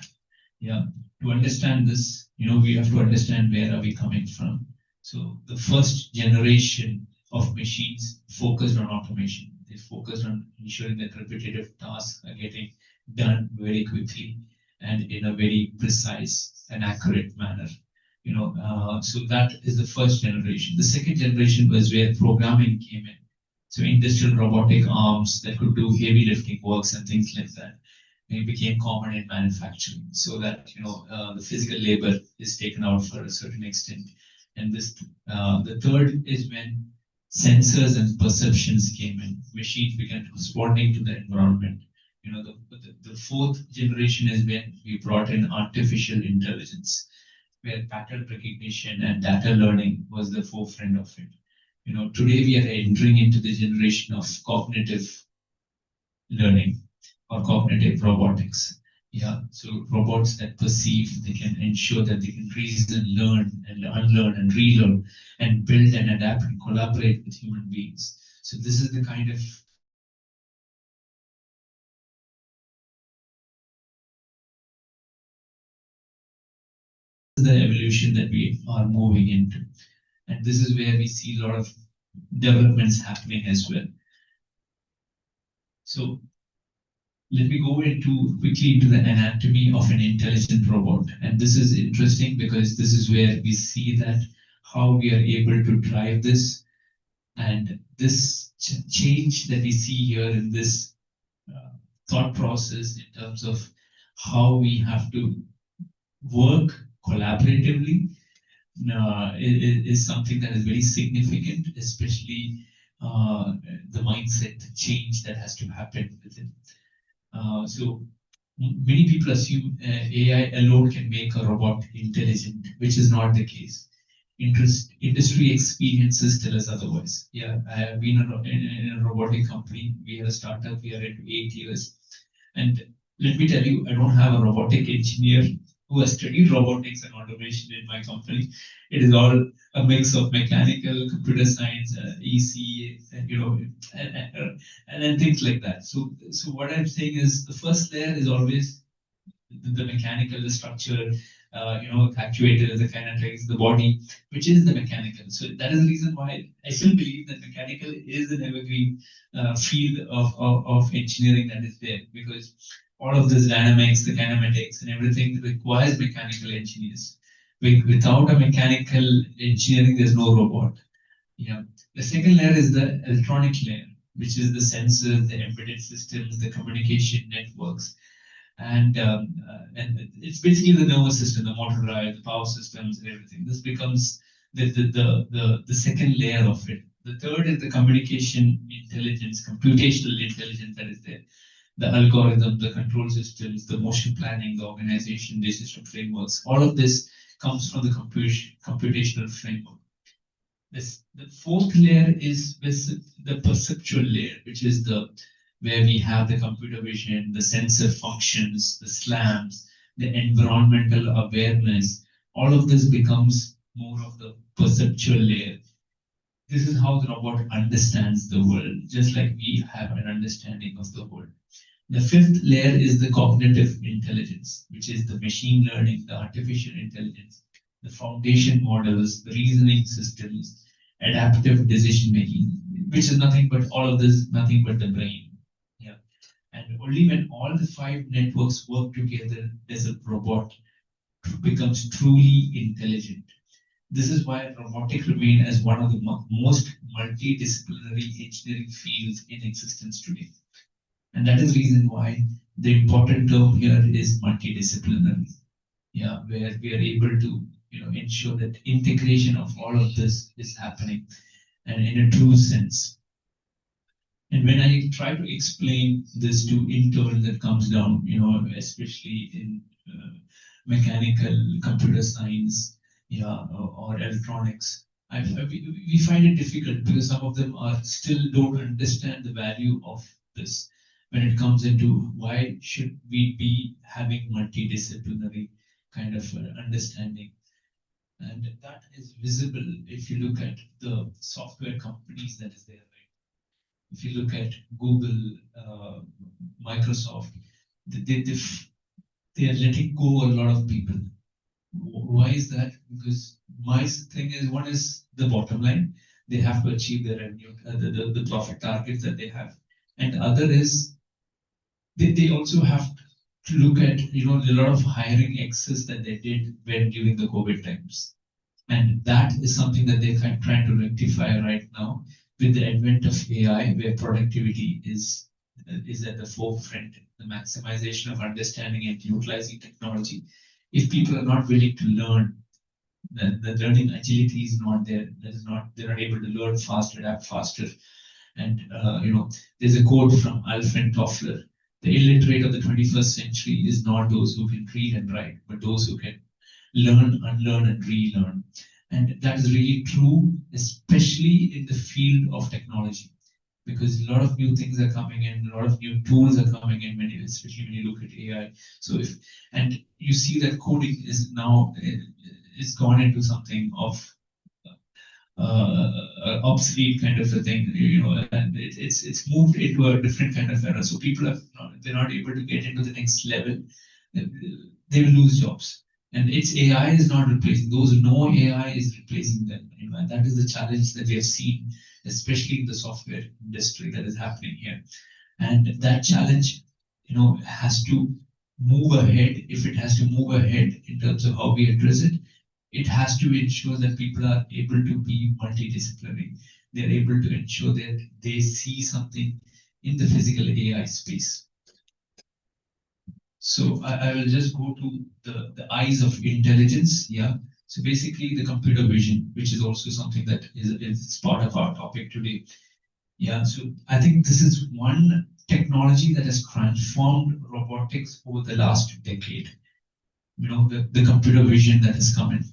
To understand this, we have to understand where are we coming from. So the first generation of machines focused on automation. They focused on ensuring that repetitive tasks are getting done very quickly and in a very precise and accurate manner. So that is the first generation. The second generation was where programming came in. So industrial robotic arms that could do heavy lifting works and things like that. It became common in manufacturing, so that the physical labor is taken out for a certain extent. And this, the third is when sensors and perceptions came in. Machines began responding to the environment. The fourth generation is when we brought in artificial intelligence, where pattern recognition and data learning was the forefront of it. Today we are entering into the generation of cognitive learning or cognitive robotics. So robots that perceive, they can ensure that they can reason, learn and unlearn and relearn and build and adapt and collaborate with human beings. So this is the kind of the evolution that we are moving into. And this is where we see a lot of developments happening as well. So let me go quickly into the anatomy of an intelligent robot. And this is interesting because this is where we see that how we are able to drive this. And this change that we see here in this thought process in terms of how we have to work collaboratively is something that is very significant, especially the mindset change that has to happen within. So many people assume AI alone can make a robot intelligent, which is not the case. Industry experiences tell us otherwise. I have been in a robotic company. We are a startup. We are into 8 years. And let me tell you, I don't have a robotic engineer who has studied robotics and automation in my company. It is all a mix of mechanical, computer science, EC, and things like that. So what I'm saying is the first layer is always the mechanical, the structure, actuators, the kinetics, the body, which is the mechanical. So that is the reason why I still believe that mechanical is an evergreen field of engineering that is there, because all of this dynamics, the kinematics and everything requires mechanical engineers. Without a mechanical engineering, there's no robot. The second layer is the electronic layer, which is the sensors, the embedded systems, the communication networks. And it's basically the nervous system, the motor drive, the power systems, and everything. This becomes the second layer of it. The third is the communication intelligence, computational intelligence that is there. The algorithm, the control systems, the motion planning, the organization, decision frameworks. All of this comes from the computational framework. The fourth layer is the perceptual layer, which is where we have the computer vision, the sensor functions, the slams, the environmental awareness. All of this becomes more of the perceptual layer. This is how the robot understands the world, just like we have an understanding of the world. The fifth layer is the cognitive intelligence, which is the machine learning, the artificial intelligence, the foundation models, the reasoning systems, adaptive decision making. which is nothing but all of this, nothing but the brain. Yeah. And only when all the 5 networks work together does a robot becomes truly intelligent. This is why robotics remain as one of the most multidisciplinary engineering fields in existence today. And that is the reason why the important term here is multidisciplinary. Yeah, where we are able to ensure that integration of all of this is happening and in a true sense. And when I try to explain this to interns that comes down, especially in mechanical, computer science, yeah, or electronics, we find it difficult because some of them are still don't understand the value of this when it comes into why should we be having multidisciplinary kind of understanding. And that is visible if you look at the software companies that is there, right? If you look at Google, Microsoft, they are letting go a lot of people. Why is that? Because my thing is, one is the bottom line. They have to achieve their revenue, the profit targets that they have. And the other is they also have to look at, a lot of hiring excess that they did when during the COVID times. And that is something that they're trying to rectify right now with the advent of AI, where productivity is at the forefront, the maximization of understanding and utilizing technology. If people are not willing to learn, the learning agility is not there. They're not able to learn faster, adapt faster. And there's a quote from Alfred Toffler: "The illiterate of the 21st century is not those who can read and write, but those who can learn, unlearn, and relearn." And that is really true, especially in the field of technology, because a lot of new things are coming in, a lot of new tools are coming in, especially when you look at AI. So and you see that coding is now is gone into something of obsolete kind of a thing, and it's moved into a different kind of era. So people they're not able to get into the next level. They will lose jobs. And it's AI is not replacing those who know AI is replacing them. And that is the challenge that we have seen, especially in the software industry that is happening here. And that challenge, has to move ahead. If it has to move ahead in terms of how we address it, it has to ensure that people are able to be multidisciplinary. They're able to ensure that they see something in the physical AI space. So I will just go to the eyes of intelligence. Yeah. So basically the computer vision, which is also something that is part of our topic today. Yeah. So I think this is one technology that has transformed robotics over the last decade. The computer vision that has come in.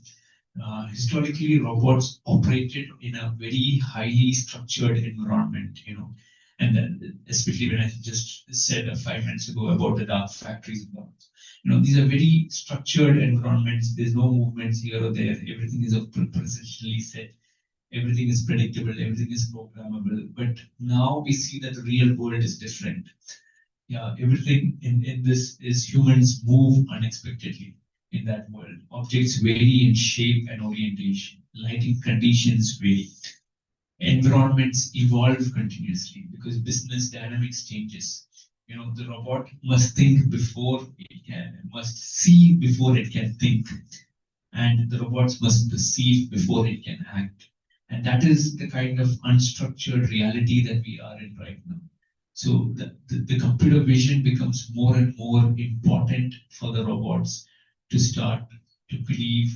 Historically, robots operated in a very highly structured environment, and then especially when I just said 5 minutes ago about the dark factories, these are very structured environments. There's no movements here or there. Everything is precisely set. Everything is predictable. Everything is programmable. But now we see that the real world is different. Yeah, everything in this is humans move unexpectedly in that world. Objects vary in shape and orientation. Lighting conditions vary. Environments evolve continuously because business dynamics changes. The robot must think before it must see before it can think. And the robots must perceive before it can act. And that is the kind of unstructured reality that we are in right now. So the computer vision becomes more and more important for the robots to start to believe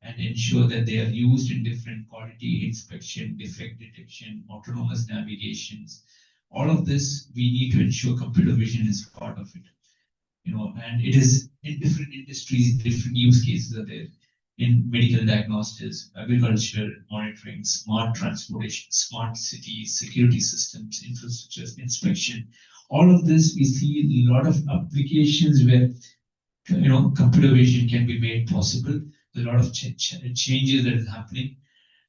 and ensure that they are used in different quality inspection, defect detection, autonomous navigations. All of this, we need to ensure computer vision is part of it. And it is in different industries, different use cases are there. In medical diagnostics, agriculture, monitoring, smart transportation, smart cities, security systems, infrastructure, inspection. All of this, we see a lot of applications where computer vision can be made possible. A lot of changes that is happening.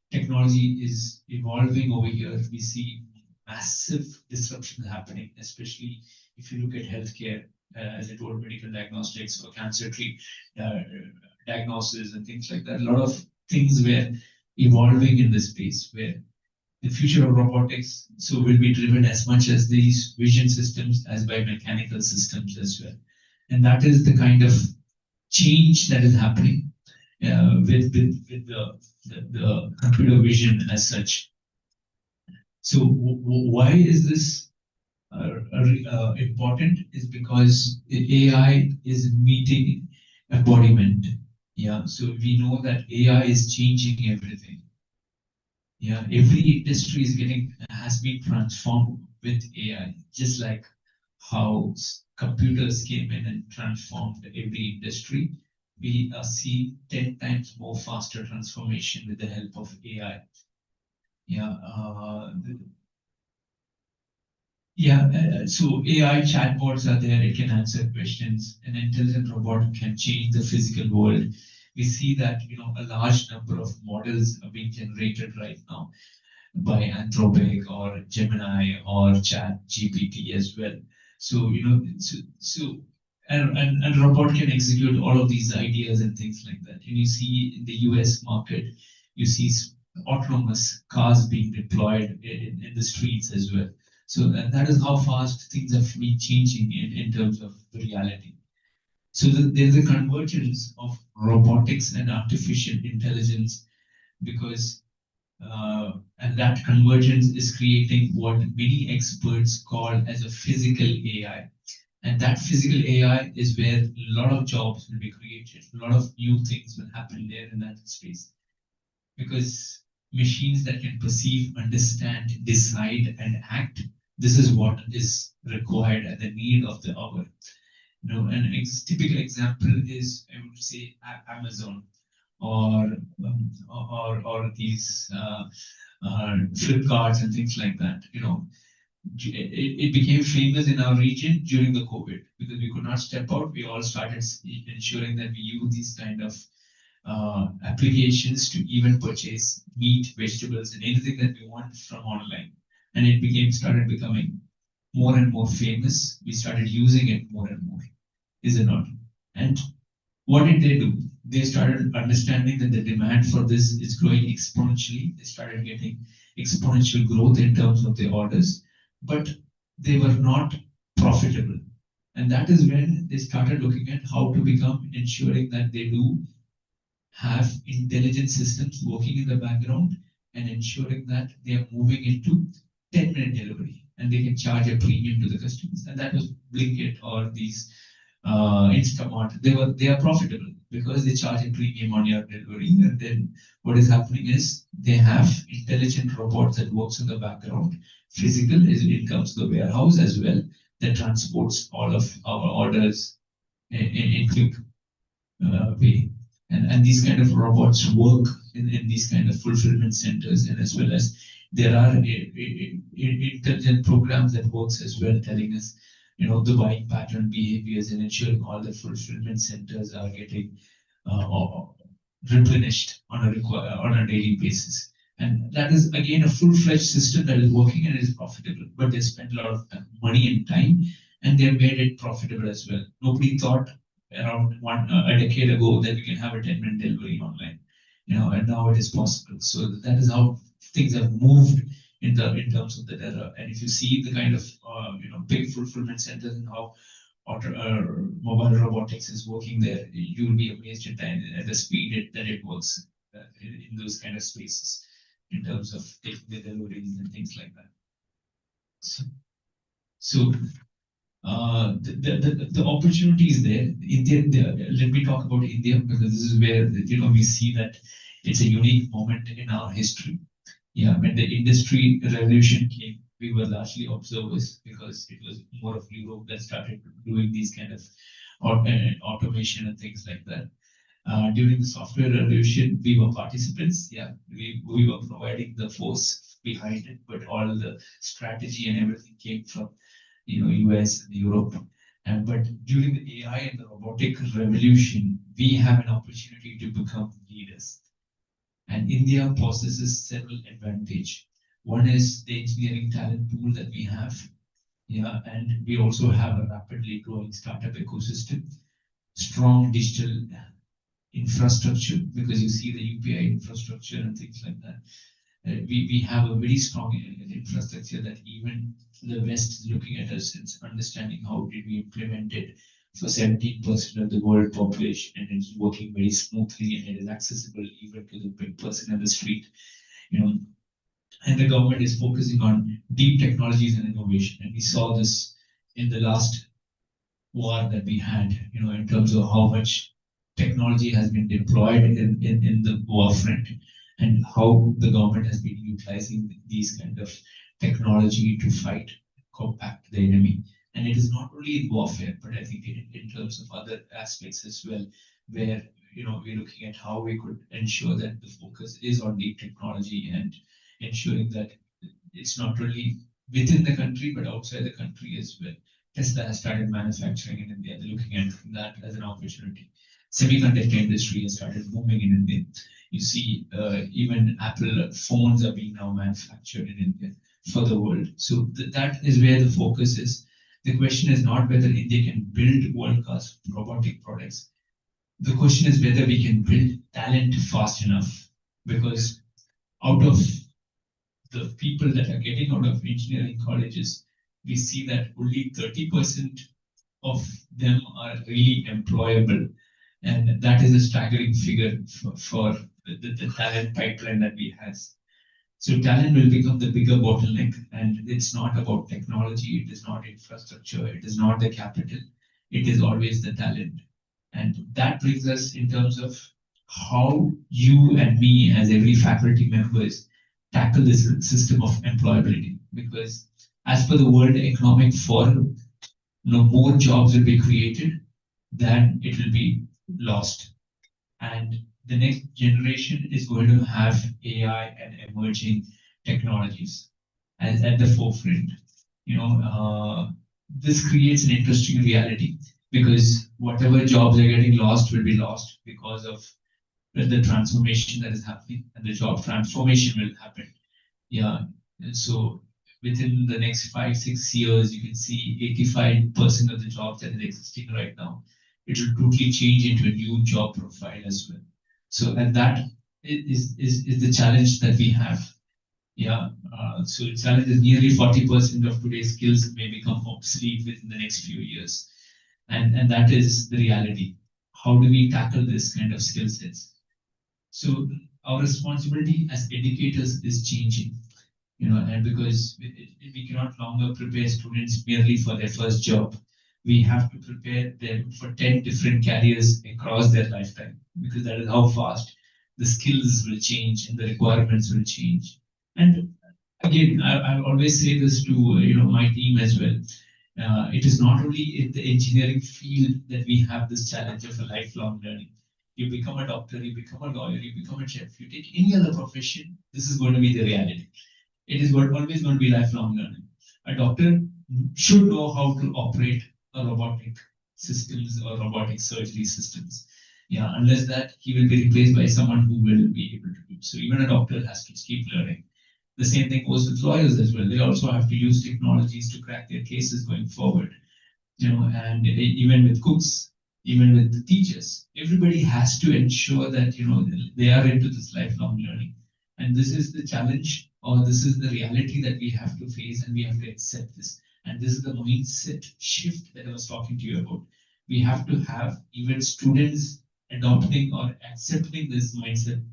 Technology is evolving over here. We see massive disruption happening, especially if you look at healthcare, as I told, medical diagnostics or cancer diagnosis and things like that. A lot of things were evolving in this space where the future of robotics so will be driven as much as these vision systems as by mechanical systems as well. And that is the kind of change that is happening with the computer vision as such. So why is this important? Is because AI is meeting embodiment. Yeah, so we know that AI is changing everything. Yeah, every industry has been transformed with AI, just like how computers came in and transformed every industry. We see 10 times more faster transformation with the help of AI. Yeah, so AI chatbots are there. It can answer questions. An intelligent robot can change the physical world. We see that a large number of models are being generated right now by Anthropic or Gemini or Chat GPT as well. So and robot can execute all of these ideas and things like that. And you see in the US market, you see autonomous cars being deployed in the streets as well. So that is how fast things are been changing in terms of the reality. So there's a convergence of robotics and artificial intelligence because and that convergence is creating what many experts call as a physical AI. And that physical AI is where a lot of jobs will be created, a lot of new things will happen there in that space. Because machines that can perceive, understand, decide, and act, this is what is required at the need of the hour. And a typical example is, I would say, Amazon or these Flipkarts and things like that. It became famous in our region during the COVID because we could not step out. We all started ensuring that we use these kind of applications to even purchase meat, vegetables, and anything that we want from online. And it started becoming more and more famous. We started using it more and more, is it not? And what did they do? They started understanding that the demand for this is growing exponentially. They started getting exponential growth in terms of their orders, but they were not profitable. And that is when they started looking at how to become ensuring that they do have intelligent systems working in the background and ensuring that they are moving into 10-minute delivery and they can charge a premium to the customers. And that was Blinkit or these Instamart. They are profitable because they charge a premium on your delivery. And then what is happening is they have intelligent robots that works in the background. Physical is it comes to the warehouse as well that transports all of our orders in quick way. And these kind of robots work in these kind of fulfillment centers, and as well as there are intelligent programs that works as well, telling us, the buying pattern behaviors and ensuring all the fulfillment centers are getting replenished on a daily basis. And that is again a full-fledged system that is working and it is profitable. But they spend a lot of money and time, and they made it profitable as well. Nobody thought around a decade ago that we can have a 10-minute delivery online, and now it is possible. So that is how things have moved in terms of the era. And if you see the kind of big fulfillment centers and how mobile robotics is working there, you will be amazed at the speed that it works in those kind of spaces in terms of taking the deliveries and things like that. So the opportunity is there. Let me talk about India because this is where we see that it's a unique moment in our history. Yeah, when the industry revolution came, we were largely observers because it was more of Europe that started doing these kind of automation and things like that. During the software revolution, we were participants. Yeah, we were providing the force behind it, but all the strategy and everything came from US and Europe. But during the AI and the robotic revolution, we have an opportunity to become leaders. And India possesses several advantages. One is the engineering talent pool that we have. Yeah, and we also have a rapidly growing startup ecosystem, strong digital infrastructure, because you see the UPI infrastructure and things like that. we have a very strong infrastructure that even the West is looking at us and understanding how did we implement it for 17% of the world population, and it's working very smoothly and it is accessible even to the big person in the street, you know. And the government is focusing on deep technologies and innovation. And we saw this in the last war that we had, you know, in terms of how much technology has been deployed in the war front, and how the government has been utilizing these kind of technology to fight, compact the enemy. And it is not only in warfare, but I think in terms of other aspects as well, where, you know, we're looking at how we could ensure that the focus is on deep technology and ensuring that it's not only within the country, but outside the country as well. Tesla has started manufacturing in India. They're looking at that as an opportunity. Semiconductor industry has started booming in India. You see, even Apple phones are being now manufactured in India for the world. So that is where the focus is. The question is not whether India can build world-class robotic products. The question is whether we can build talent fast enough, because out of the people that are getting out of engineering colleges, we see that only 30% of them are really employable. And that is a staggering figure for the talent pipeline that we have. So talent will become the bigger bottleneck, and it's not about technology, it is not infrastructure, it is not the capital, it is always the talent. And that brings us in terms of how you and me as every faculty members tackle this system of employability. Because as per the World Economic Forum, no more jobs will be created than it will be lost. And the next generation is going to have AI and emerging technologies at the forefront. You know, this creates an interesting reality, because whatever jobs are getting lost will be lost because of the transformation that is happening, and the job transformation will happen. Yeah, and so within the next 5-6 years, you can see 85% of the jobs that is existing right now, it will totally change into a new job profile as well. So, and that is the challenge that we have. Yeah, so the challenge is nearly 40% of today's skills may become obsolete within the next few years. And that is the reality. How do we tackle this kind of skill sets? So our responsibility as educators is changing, you know, and because we cannot longer prepare students merely for their first job. We have to prepare them for 10 different careers across their lifetime, because that is how fast the skills will change and the requirements will change. And again, I always say this to, you know, my team as well. It is not only in the engineering field that we have this challenge of a lifelong learning. You become a doctor, you become a lawyer, you become a chef, you take any other profession, this is going to be the reality. It is always going to be lifelong learning. A doctor should know how to operate a robotic systems or robotic surgery systems. Yeah, unless that, he will be replaced by someone who will be able to do. So even a doctor has to keep learning. The same thing goes with lawyers as well. They also have to use technologies to crack their cases going forward. You know, and even with cooks, even with the teachers, everybody has to ensure that, you know, they are into this lifelong learning. And this is the challenge, or this is the reality that we have to face, and we have to accept this. And this is the mindset shift that I was talking to you about. We have to have even students adopting or accepting this mindset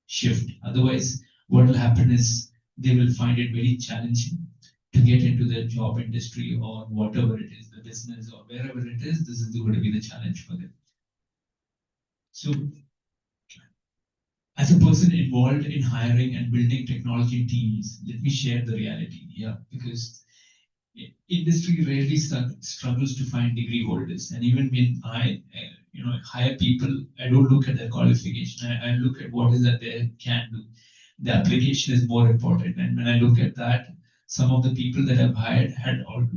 shift. Otherwise, what will happen is they will find it very challenging to get into the job industry or whatever it is, the business or wherever it is. This is going to be the challenge for them. So, as a person involved in hiring and building technology teams, let me share the reality. Yeah, because industry rarely struggles to find degree holders, and even when I, you know, hire people, I don't look at their qualification. I look at what is that they can do. The application is more important, and when I look at that, some of the people that I've hired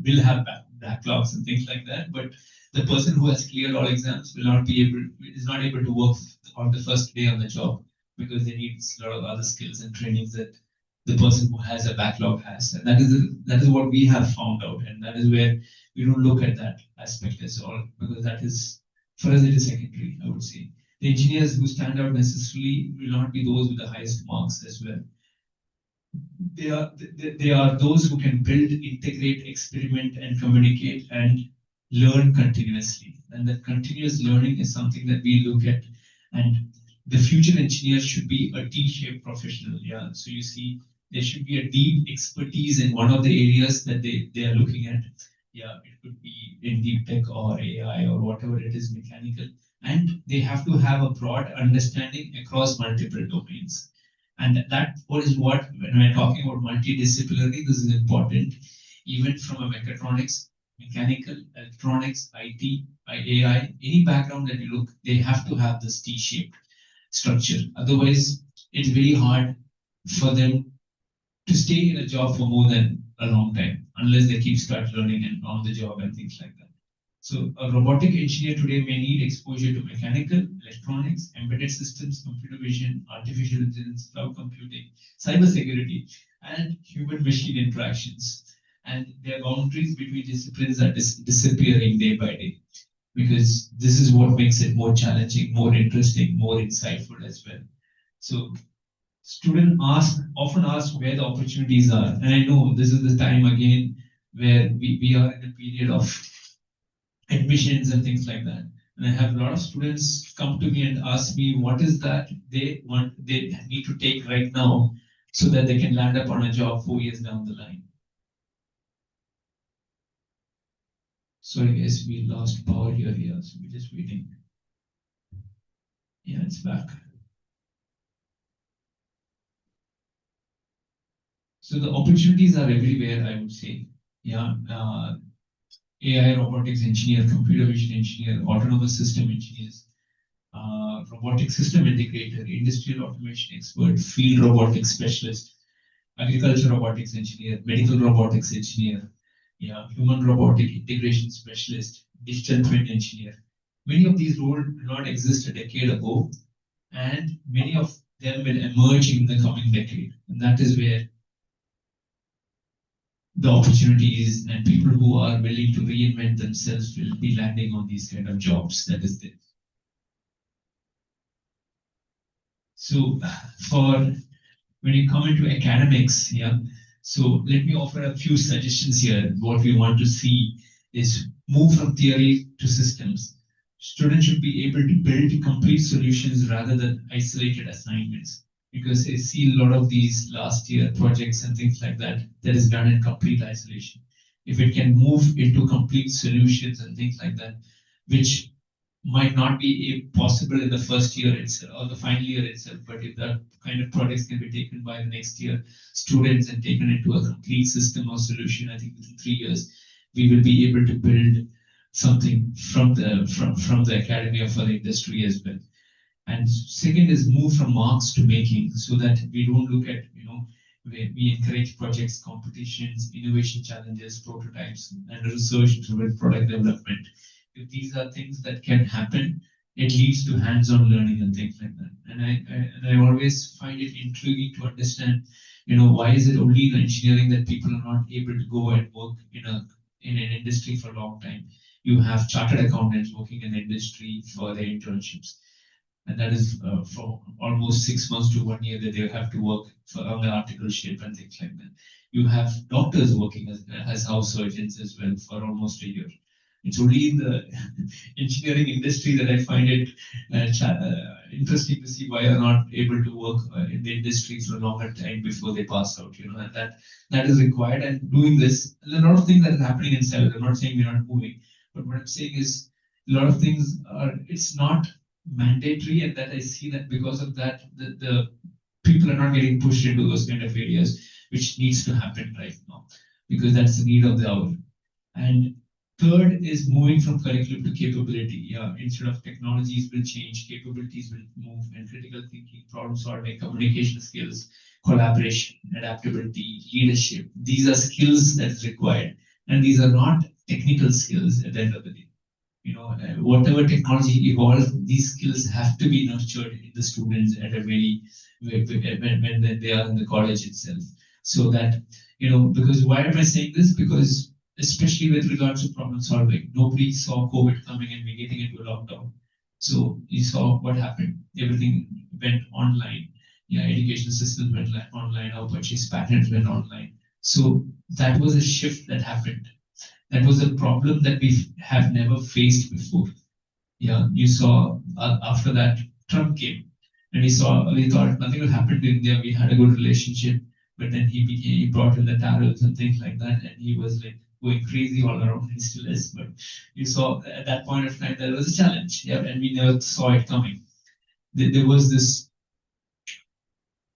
will have backlogs and things like that. But the person who has cleared all exams is not able to work on the first day on the job, because they need a lot of other skills and trainings that the person who has a backlog has. And that is what we have found out, and that is where we don't look at that aspect as all, because that is, for us, it is secondary, I would say. The engineers who stand out necessarily will not be those with the highest marks as well. they are those who can build, integrate, experiment, and communicate and learn continuously. And that continuous learning is something that we look at. And the future engineer should be a T-shaped professional. Yeah. So you see, there should be a deep expertise in one of the areas that they are looking at. Yeah, it could be in deep tech or AI or whatever it is, mechanical. And they have to have a broad understanding across multiple domains. And that is what, when we're talking about multidisciplinary, this is important. Even from a mechatronics, mechanical, electronics, IT, AI, any background that you look, they have to have this T-shaped structure. Otherwise, it's very hard for them to stay in a job for more than a long time, unless they start learning and on the job and things like that. So a robotic engineer today may need exposure to mechanical, electronics, embedded systems, computer vision, artificial intelligence, cloud computing, cybersecurity, and human-machine interactions. And their boundaries between disciplines are disappearing day by day, because this is what makes it more challenging, more interesting, more insightful as well. So students often ask where the opportunities are. And I know this is the time again where we are in a period of admissions and things like that. And I have a lot of students come to me and ask me what is that they need to take right now so that they can land up on a job 4 years down the line. Sorry guys, we lost power here, so we're just waiting. Yeah, it's back. So the opportunities are everywhere, I would say. Yeah, AI, robotics engineer, computer vision engineer, autonomous system engineers, robotic system integrator, industrial automation expert, field robotics specialist, agriculture robotics engineer, medical robotics engineer, yeah, human robotic integration specialist, digital twin engineer. Many of these roles do not exist a decade ago, and many of them will emerge in the coming decade. And that is where the opportunities and people who are willing to reinvent themselves will be landing on these kind of jobs. That is there. So for when you come into academics, yeah, so let me offer a few suggestions here. What we want to see is move from theory to systems. Students should be able to build complete solutions rather than isolated assignments, because I see a lot of these last year projects and things like that that is done in complete isolation. If it can move into complete solutions and things like that, which might not be possible in the first year itself or the final year itself, but if that kind of projects can be taken by the next year students and taken into a complete system or solution, I think within 3 years we will be able to build something from the academy or for the industry as well. And second is move from marks to making, so that we don't look at, we encourage projects, competitions, innovation challenges, prototypes, and research-driven product development. If these are things that can happen, it leads to hands-on learning and things like that. And I always find it intriguing to understand, why is it only in engineering that people are not able to go and work in an industry for a long time? You have chartered accountants working in the industry for their internships, and that is for almost 6 months to 1 year that they have to work on the article shape and things like that. You have doctors working as house surgeons as well for almost a year. It's only in the engineering industry that I find it interesting to see why they're not able to work in the industry for a longer time before they pass out. And that is required. And doing this, and a lot of things that are happening in cell. I'm not saying we're not moving, but what I'm saying is a lot of things it's not mandatory, and that I see that because of that, the people are not getting pushed into those kind of areas, which needs to happen right now, because that's the need of the hour. And third is moving from curriculum to capability. Yeah, instead of technologies will change, capabilities will move, and critical thinking, problem solving, communication skills, collaboration, adaptability, leadership. These are skills that's required, and these are not technical skills at the end of the day. Whatever technology evolves, these skills have to be nurtured in the students at a when they are in the college itself. So that, because why am I saying this? Because especially with regards to problem solving, nobody saw COVID coming and we getting into a lockdown. So you saw what happened. Everything went online. Yeah, education system went online, our purchase patterns went online. So that was a shift that happened. That was a problem that we have never faced before. Yeah, you saw after that Trump came, and we thought nothing will happen to India. We had a good relationship, but then he brought in the tariffs and things like that, and he was like going crazy all around. He still is, but you saw at that point of time there was a challenge. Yeah, and we never saw it coming. There was this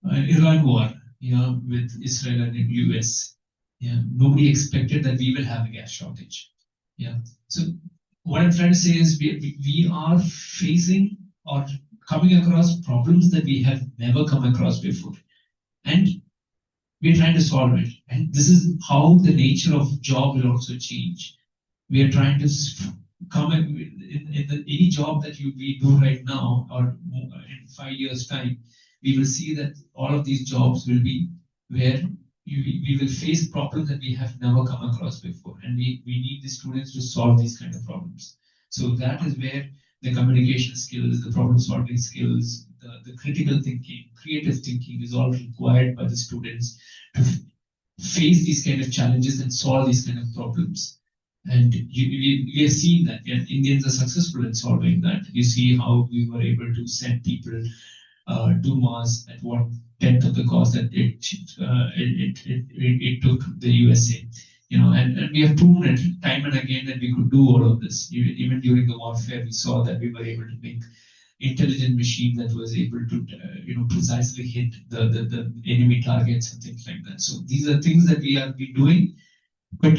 Iran war, with Israel and the US. Yeah, nobody expected that we will have a gas shortage. Yeah, so what I'm trying to say is we are facing or coming across problems that we have never come across before, and we're trying to solve it. And this is how the nature of job will also change. We are trying to come any job that we do right now, or in 5 years' time, we will see that all of these jobs will be where we will face problems that we have never come across before, and we need the students to solve these kind of problems. So that is where the communication skills, the problem solving skills, the critical thinking, creative thinking is all required by the students to face these kind of challenges and solve these kind of problems. And we are seeing that Indians are successful in solving that. You see how we were able to send people to Mars at 1/10 of the cost that it took the USA. And we have proven it time and again that we could do all of this. Even during the warfare, we saw that we were able to make intelligent machine that was able to precisely hit the enemy targets and things like that. So these are things that we are doing, but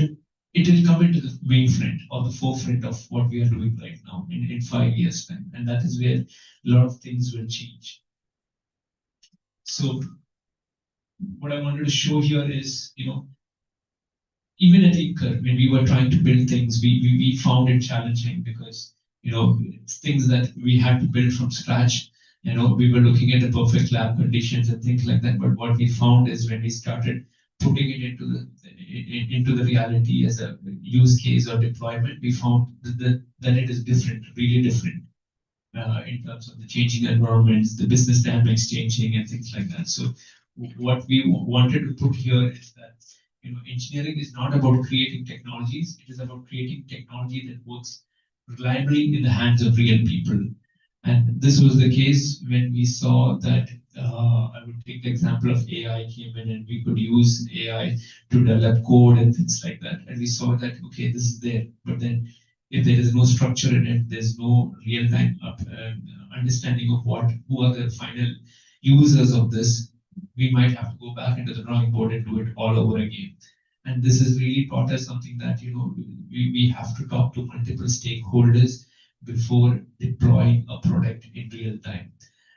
it will come into the mainfront or the forefront of what we are doing right now in 5 years' time. And that is where a lot of things will change. So what I wanted to show here is, even at Inker, when we were trying to build things, we found it challenging because, things that we had to build from scratch, we were looking at the perfect lab conditions and things like that. But what we found is when we started putting it into the reality as a use case or deployment, we found that it is different, really different. In terms of the changing environments, the business dynamics changing and things like that. So what we wanted to put here is that engineering is not about creating technologies, it is about creating technology that works reliably in the hands of real people. And this was the case when we saw that I would take the example of AI came in and we could use AI to develop code and things like that. And we saw that, okay, this is there, but then if there is no structure in it, there's no real-time understanding of who are the final users of this, we might have to go back into the drawing board and do it all over again. And this has really taught us something that, we have to talk to multiple stakeholders before deploying a product in real time.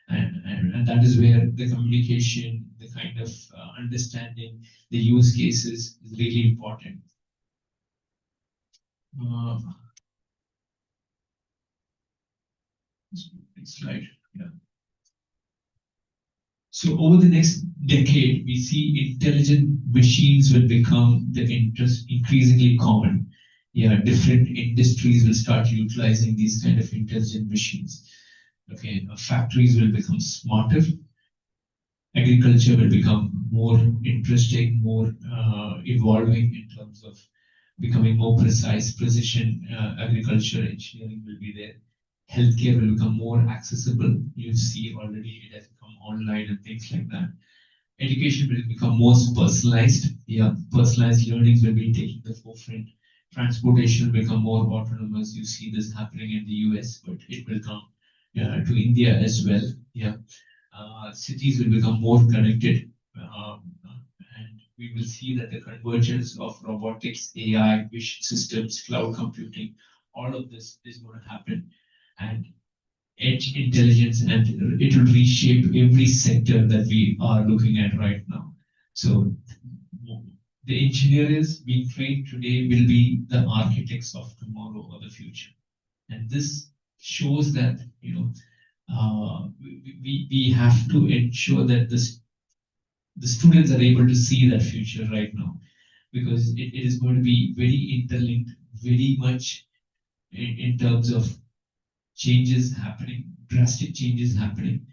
And that is where the communication, the kind of understanding the use cases is really important. Next slide. Yeah. So over the next decade, we see intelligent machines will become the increasingly common. Yeah, different industries will start utilizing these kind of intelligent machines. Okay, factories will become smarter. Agriculture will become more interesting, more evolving in terms of becoming more precise. Precision agriculture engineering will be there. Healthcare will become more accessible. You see already it has become online and things like that. Education will become more personalized. Yeah, personalized learnings will be taking the forefront. Transportation will become more autonomous. You see this happening in the US, but it will come to India as well. Yeah, cities will become more connected, and we will see that the convergence of robotics, AI, vision systems, cloud computing, all of this is going to happen. And edge intelligence, and it will reshape every sector that we are looking at right now. So the engineers being trained today will be the architects of tomorrow or the future. And this shows that, we have to ensure that the students are able to see that future right now, because it is going to be very interlinked, very much in terms of changes happening, drastic changes happening,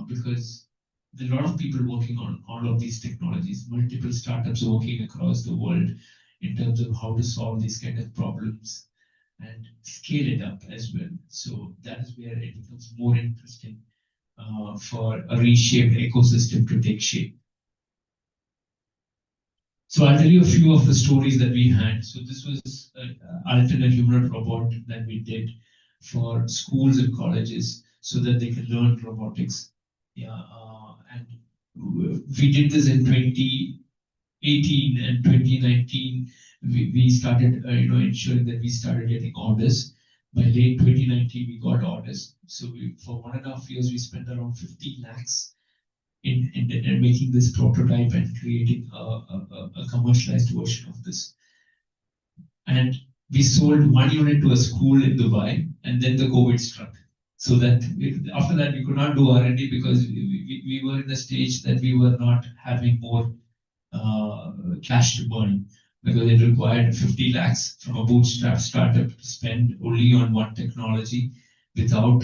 because there are a lot of people working on all of these technologies, multiple startups working across the world in terms of how to solve these kind of problems and scale it up as well. So that is where it becomes more interesting for a reshaped ecosystem to take shape. So I'll tell you a few of the stories that we had. So this was an alternate humanoid robot that we did for schools and colleges so that they can learn robotics. Yeah, and we did this in 2018 and 2019. We started, ensuring that we started getting orders. By late 2019, we got orders. So for 1.5 years, we spent around 50 lakhs in making this prototype and creating a commercialized version of this. And we sold 1 unit to a school in Dubai, and then the COVID struck. So that after that, we could not do R&D because we were in the stage that we were not having more cash to burn, because it required 50 lakhs from a bootstrap startup to spend only on one technology without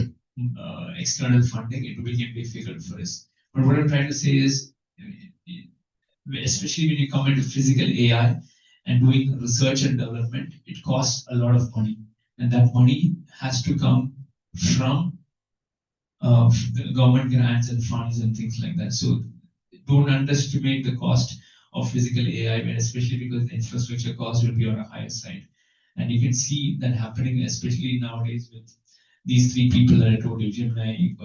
external funding. It became difficult for us. But what I'm trying to say is, especially when you come into physical AI and doing research and development, it costs a lot of money. And that money has to come from the government grants and funds and things like that. So don't underestimate the cost of physical AI, especially because the infrastructure cost will be on a higher side. And you can see that happening, especially nowadays with these three people that I told you, Gemini,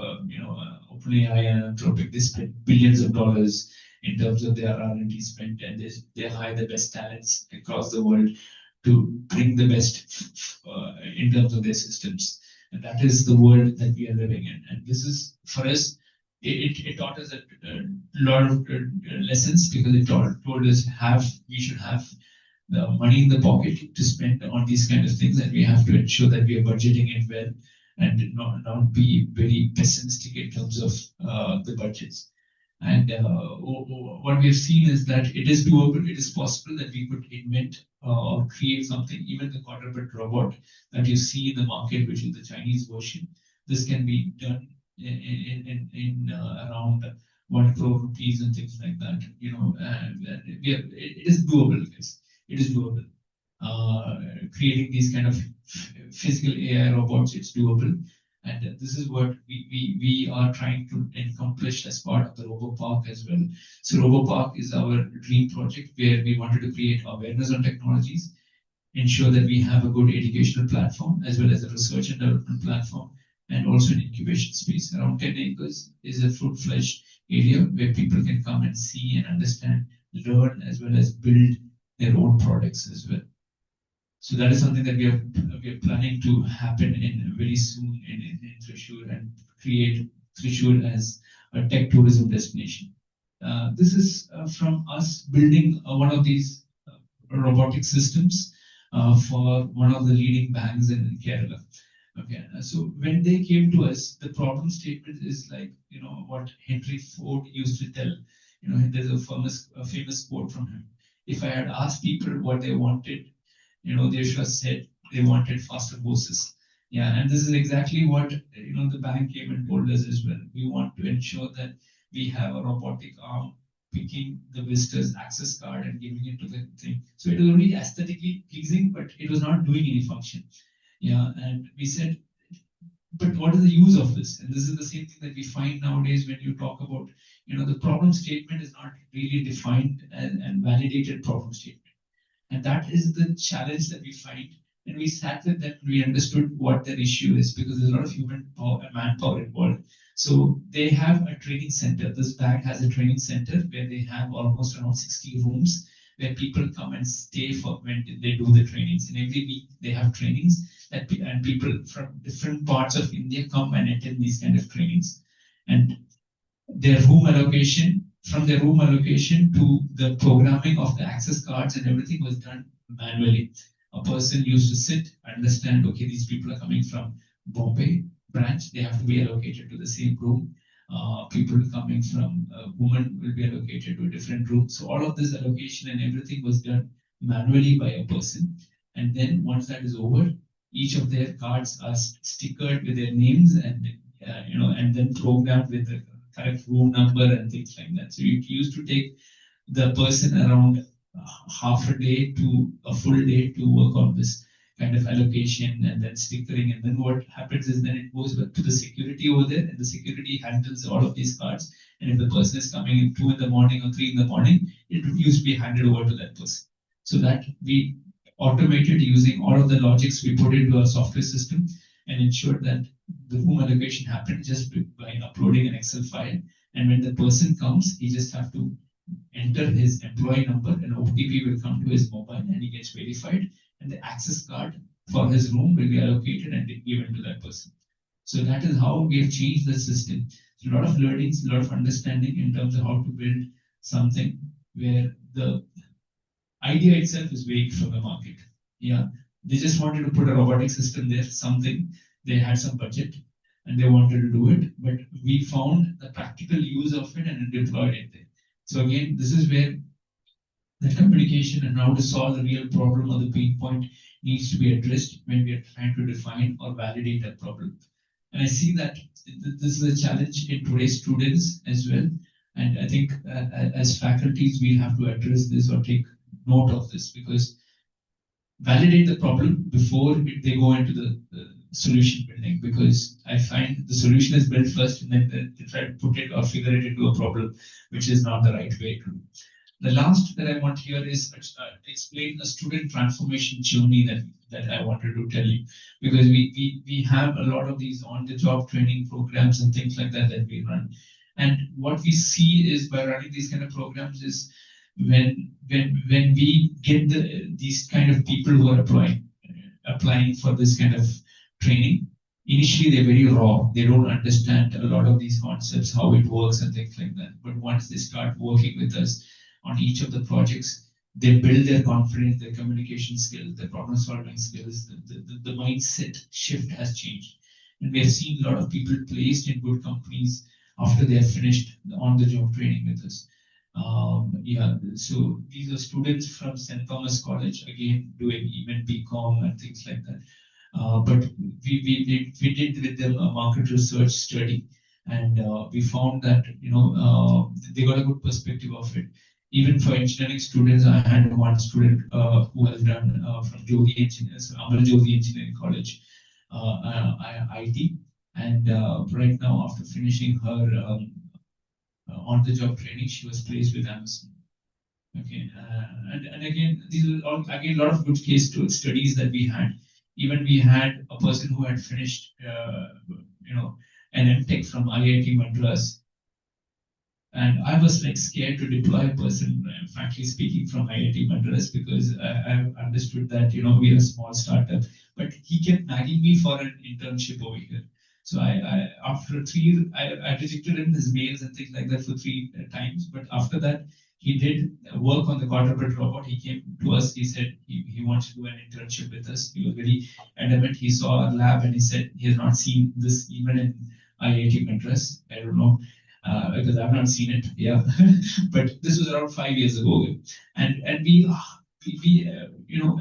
OpenAI and Anthropic. They spend billions of dollars in terms of their R&D spend, and they hire the best talents across the world to bring the best in terms of their systems. And that is the world that we are living in. And this is, for us, it taught us a lot of lessons, because it told us we should have the money in the pocket to spend on these kind of things, and we have to ensure that we are budgeting it well and not be very pessimistic in terms of the budgets. And what we have seen is that it is doable, it is possible that we could invent or create something. Even the quadruped robot that you see in the market, which is the Chinese version, this can be done in around 1 crore rupees and things like that. It is doable, guys. It is doable. Creating these kind of physical AI robots, it's doable. And this is what we are trying to accomplish as part of the RoboPark as well. So RoboPark is our dream project where we wanted to create awareness on technologies, ensure that we have a good educational platform as well as a research and development platform, and also an incubation space. Around 10 acres is a full-fledged area where people can come and see and understand, learn, as well as build their own products as well. So that is something that we are planning to happen in very soon in Thrissur, and create Thrissur as a tech tourism destination. This is from us building one of these robotic systems for one of the leading banks in Kerala. Okay, so when they came to us, the problem statement is like, what Henry Ford used to tell. There's a famous quote from him. If I had asked people what they wanted, they should have said they wanted faster horses. Yeah, and this is exactly what the bank came and told us as well. We want to ensure that we have a robotic arm picking the visitor's access card and giving it to the thing. So it was only aesthetically pleasing, but it was not doing any function. Yeah, and we said, but what is the use of this? And this is the same thing that we find nowadays when you talk about, the problem statement is not really defined and validated problem statement. And that is the challenge that we find. And we sat with them, we understood what their issue is, because there's a lot of human power and manpower involved. So they have a training center. This bank has a training center where they have almost around 60 rooms where people come and stay for when they do the trainings. And every week they have trainings and people from different parts of India come and attend these kind of trainings. And their room allocation, from their room allocation to the programming of the access cards and everything was done manually. A person used to sit, understand, okay, these people are coming from Bombay branch, they have to be allocated to the same room. People coming from women will be allocated to a different room. So all of this allocation and everything was done manually by a person. And then once that is over, each of their cards are stickered with their names and and then programmed with the correct room number and things like that. So it used to take the person around half a day to a full day to work on this kind of allocation and then stickering. And then what happens is then it goes back to the security over there, and the security handles all of these cards. And if the person is coming in 2 in the morning or 3 in the morning, it used to be handed over to that person. So that we automated using all of the logics we put into our software system and ensured that the room allocation happened just by uploading an Excel file. And when the person comes, he just have to enter his employee number, and OTP will come to his mobile and he gets verified, and the access card for his room will be allocated and given to that person. So that is how we have changed the system. So a lot of learnings, a lot of understanding in terms of how to build something where the idea itself is vague from the market. Yeah, they just wanted to put a robotic system there, something, they had some budget and they wanted to do it, but we found the practical use of it and deployed it there. So again, this is where the communication and how to solve the real problem or the pain point needs to be addressed when we are trying to define or validate a problem. And I see that this is a challenge in today's students as well. And I think as faculties, we have to address this or take note of this, because validate the problem before they go into the solution building, because I find the solution is built first and then they try to put it or figure it into a problem, which is not the right way to do. The last that I want here is explain a student transformation journey that I wanted to tell you, because we have a lot of these on-the-job training programs and things like that we run. And what we see is by running these kind of programs is when we get these kind of people who are applying for this kind of training, initially they're very raw. They don't understand a lot of these concepts, how it works and things like that. But once they start working with us on each of the projects, they build their confidence, their communication skills, their problem solving skills, the mindset shift has changed. And we have seen a lot of people placed in good companies after they have finished on-the-job training with us. Yeah, so these are students from St. Thomas College, again, doing even BCom and things like that. But we did with them a market research study, and we found that they got a good perspective of it. Even for engineering students, I had one student who has done from Jyothi Engineers, Jyothi Engineering College, IT, and right now after finishing her on-the-job training, she was placed with Amazon. Okay, and again, these are all again a lot of good case studies that we had. Even we had a person who had finished, an MTech from IIT Madras, and I was like scared to deploy a person, frankly speaking, from IIT Madras, because I understood that we are a small startup, but he kept nagging me for an internship over here. So after 3 years, I rejected him his mails and things like that for 3 times. But after that, he did work on the quadruped robot. He came to us. He said he wants to do an internship with us. He was very adamant. He saw our lab and he said he has not seen this even in IIT Madras. I don't know because I've not seen it. Yeah, but this was around 5 years ago, and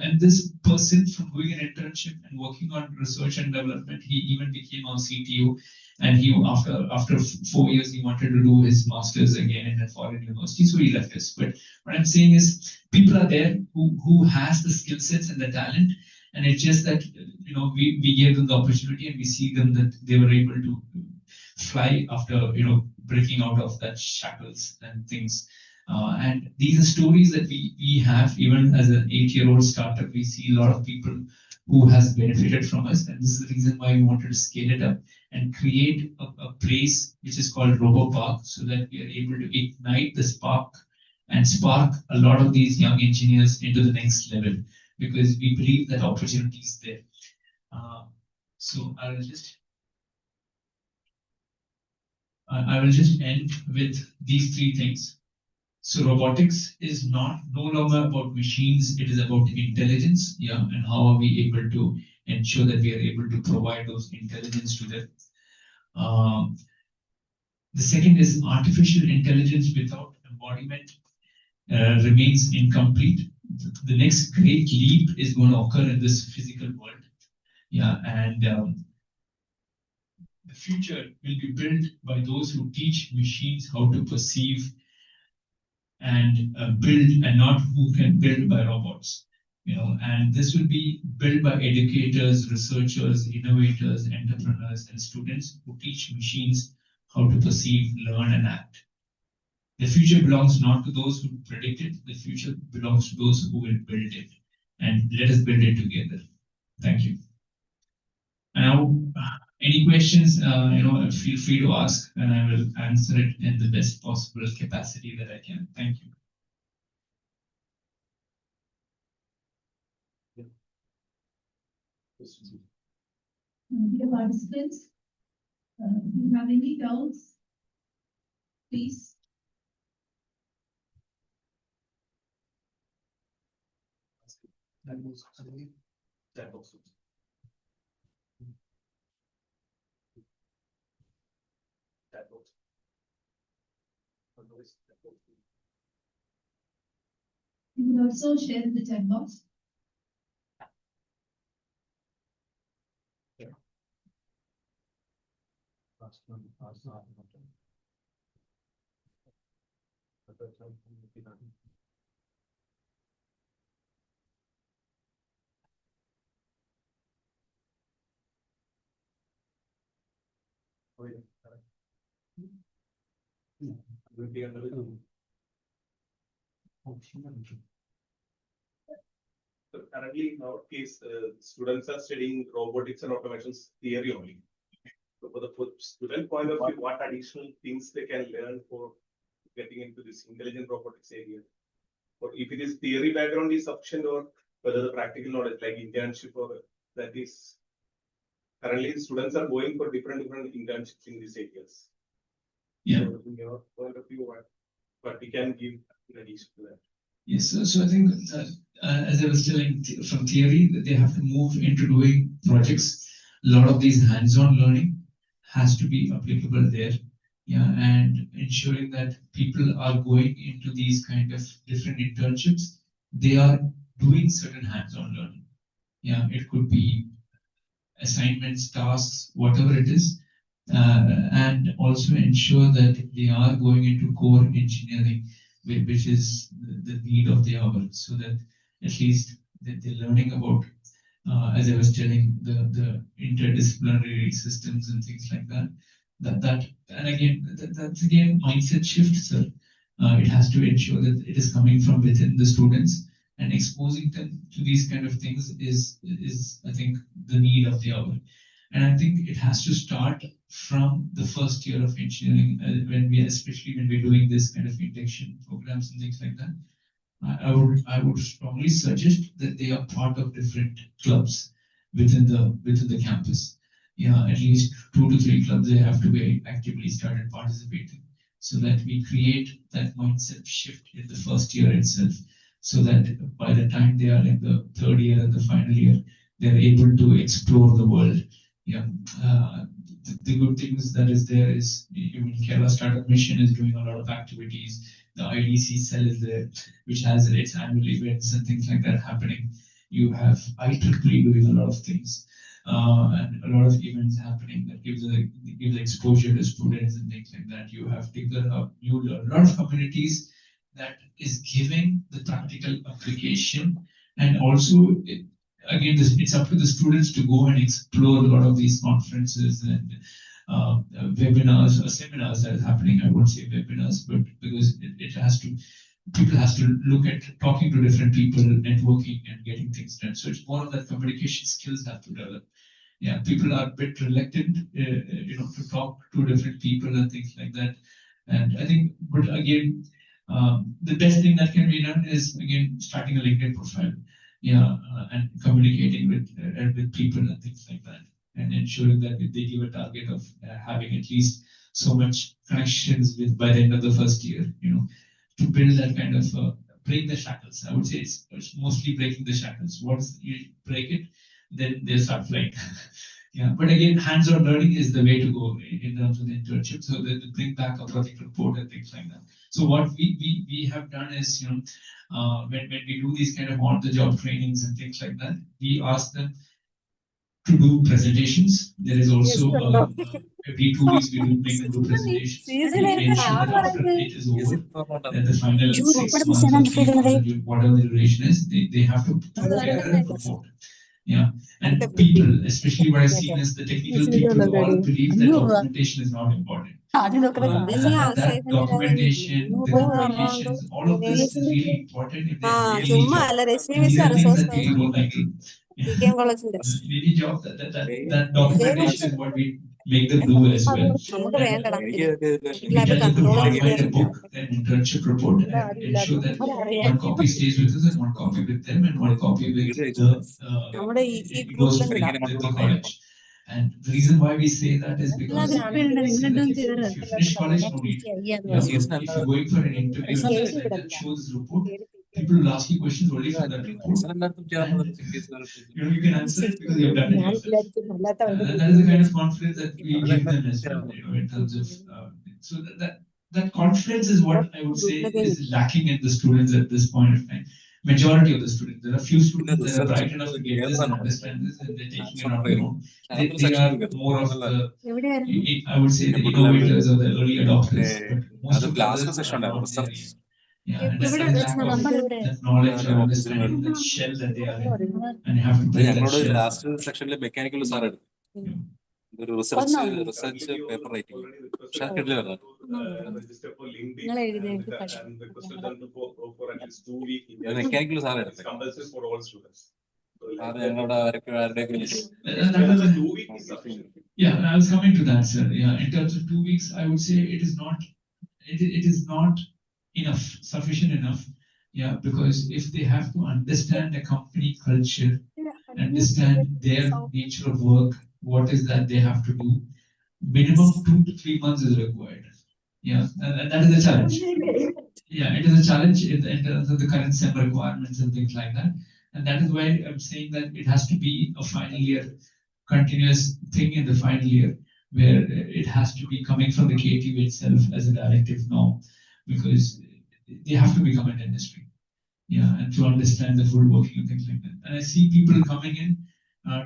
and this person from doing an internship and working on research and development, he even became our CTO. And he after 4 years, he wanted to do his masters again in a foreign university, so he left us. But what I'm saying is, people are there who has the skill sets and the talent, and it's just that we gave them the opportunity, and we see them that they were able to fly after breaking out of that shackles and things. And these are stories that we have. Even as an 8-year-old startup, we see a lot of people who has benefited from us, and this is the reason why we wanted to scale it up and create a place which is called RoboPark, so that we are able to ignite the spark and spark a lot of these young engineers into the next level, because we believe that opportunity is there. So I will just end with these 3 things. So robotics is no longer about machines, it is about intelligence, and how are we able to ensure that we are able to provide those intelligence to them. The second is artificial intelligence without embodiment remains incomplete. The next great leap is going to occur in this physical world. And the future will be built by those who teach machines how to perceive and build, and not who can build by robots. And this will be built by educators, researchers, innovators, entrepreneurs, and students who teach machines how to perceive, learn, and act. The future belongs not to those who predict it, the future belongs to those who will build it. And let us build it together. Thank you. Now, any questions, feel free to ask, and I will answer it in the best possible capacity that I can. Thank you. Dear participants, if you have any doubts, please. You can also share in the chat box. So currently, in our case, students are studying robotics and automations theory only. So for the student point of view, what additional things they can learn for getting into this intelligent robotics area? Or if it is theory background is sufficient, or whether the practical knowledge like internship or that is. Currently, the students are going for different internships in these areas. Yeah. So in your point of view, what we can give in addition to that? Yes, so I think, as I was telling from theory, that they have to move into doing projects. A lot of these hands-on learning has to be applicable there. Yeah, and ensuring that people are going into these kind of different internships, they are doing certain hands-on learning. Yeah, it could be assignments, tasks, whatever it is, and also ensure that they are going into core engineering, which is the need of the hour, so that at least they're learning about, as I was telling, the interdisciplinary systems and things like that. And again, that's again mindset shift, sir. It has to ensure that it is coming from within the students, and exposing them to these kind of things is I think the need of the hour. And I think it has to start from the first year of engineering, especially when we're doing this kind of induction programs and things like that. I would strongly suggest that they are part of different clubs within the campus. Yeah, at least 2 to 3 clubs they have to be actively started participating, so that we create that mindset shift in the first year itself, so that by the time they are in the third year and the final year, they're able to explore the world. Yeah, the good things that is there is, Kerala Startup Mission is doing a lot of activities. The IDC cell is there, which has its annual events and things like that happening. You have IEEE doing a lot of things, and a lot of events happening that gives exposure to students and things like that. You have TikTok Hub, a lot of communities that is giving the practical application, and also again, it's up to the students to go and explore a lot of these conferences and webinars or seminars that are happening. I won't say webinars, but because people has to look at talking to different people, networking and getting things done. So it's more of that communication skills have to develop. Yeah, people are a bit reluctant, to talk to different people and things like that. And I think, but again, the best thing that can be done is again starting a LinkedIn profile, and communicating with people and things like that, and ensuring that they give a target of having at least so much connections with by the end of the first year, to build that kind of break the shackles. I would say it's mostly breaking the shackles. Once you break it, then they start flying. Yeah, but again, hands-on learning is the way to go in terms of the internship. So that to bring back a project report and things like that. So what we have done is, when we do these kind of on-the-job trainings and things like that, we ask them, to do presentations. There is also every 2 weeks we do make do presentations. We make sure that after it is over, that the final 6 months or 3 months, whatever the duration is, they have to put together a report. Yeah, and people, especially what I've seen is the technical people, all believe that documentation is not important. And that documentation, the communications, all of this is really important in their daily job. And these are things that really don't like to. In any job, that documentation is what we make them do as well. We tell them to handwrite a book, an internship report, and ensure that one copy stays with us and one copy with them and one copy with the it goes to the college. And the reason why we say that is because we say that if you finish college, no need. Yeah, but if you're going for an interview and things like that, show this report. People will ask you questions only from that report. And you can answer it because you've done it yourself. And that is the kind of confidence that we give them as well, in terms of so that confidence is what I would say is lacking in the students at this point of time. Majority of the students. There are few students that are bright enough to get this and understand this, and they're taking it on their own. They are more of the, I would say, the innovators or the early adopters. But most of the others are not there yet. Yeah, and that's a lack of that knowledge or understanding that shell that they are in, and you have to break that shell. Last section mechanical sir. Research paper writing. Register for LinkedIn and requested them to go for at least 2 weeks. Mechanical sir. It's compulsory for all students. That 2 weeks is sufficient. Yeah, I was coming to that, sir. Yeah, in terms of 2 weeks, I would say it is not. It is not enough, sufficient enough. Yeah, because if they have to understand a company culture, understand their nature of work, what is that they have to do, minimum 2 to 3 months is required. Yeah, and that is a challenge. Yeah, it is a challenge in terms of the current SEM requirements and things like that. And that is why I'm saying that it has to be a final year, continuous thing in the final year, where it has to be coming from the KTU itself as a directive now, because they have to become an industry. Yeah, and to understand the full working and things like that. And I see people coming in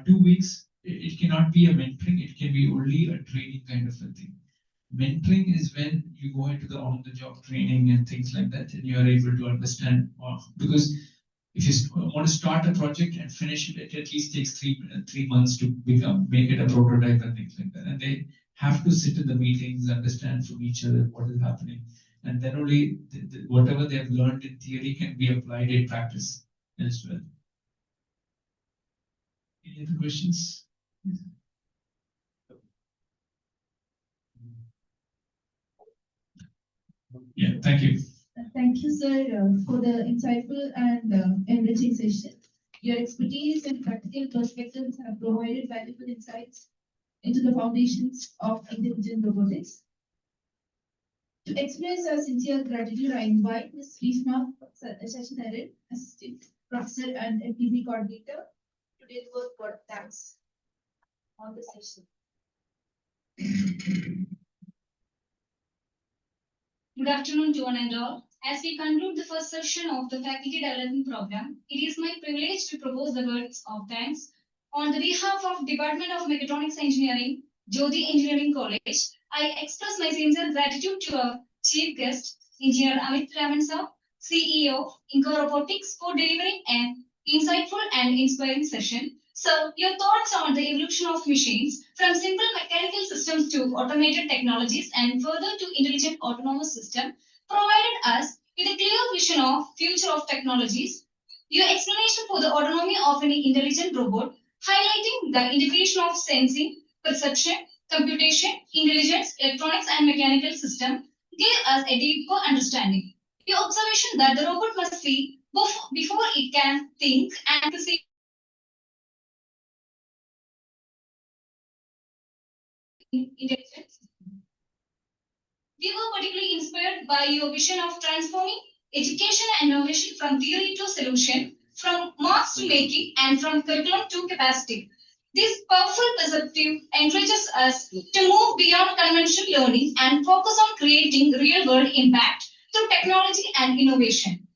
2 weeks. It cannot be a mentoring. It can be only a training kind of a thing. Mentoring is when you go into the on-the-job training and things like that, and you are able to understand. Because if you want to start a project and finish it, it at least takes three months to make it a prototype and things like that. And they have to sit in the meetings, understand from each other what is happening. And then only whatever they have learned in theory can be applied in practice as well. Any other questions? Yeah, thank you. Thank you, sir, for the insightful and enriching session. Your expertise and practical perspectives have provided valuable insights into the foundations of intelligent robotics. To express our sincere gratitude, I invite Ms. Rishma Shashinarayan, Assistant Professor and FDP Coordinator, to deliver word thanks on the session. Good afternoon to one and all. As we conclude the first session of the Faculty Development Program, it is my privilege to propose the words of thanks. On the behalf of Department of Mechatronics Engineering, Jyothi Engineering College, I express my sincere gratitude to our Chief Guest, Engineer Amit Raman sir, CEO, Inco Robotics, for delivering an insightful and inspiring session. So, your thoughts on the evolution of machines from simple mechanical systems to automated technologies and further to intelligent autonomous system provided us with a clear vision of future of technologies. Your explanation for the autonomy of any intelligent robot, highlighting the integration of sensing, perception, computation, intelligence, electronics, and mechanical system gave us a deeper understanding. Your observation that the robot must see before it can think and perceive intelligence. We were particularly inspired by your vision of transforming education and innovation from theory to solution, from marks to making, and from curriculum to capacity. This powerful perspective encourages us to move beyond conventional learning and focus on creating real-world impact through technology and innovation.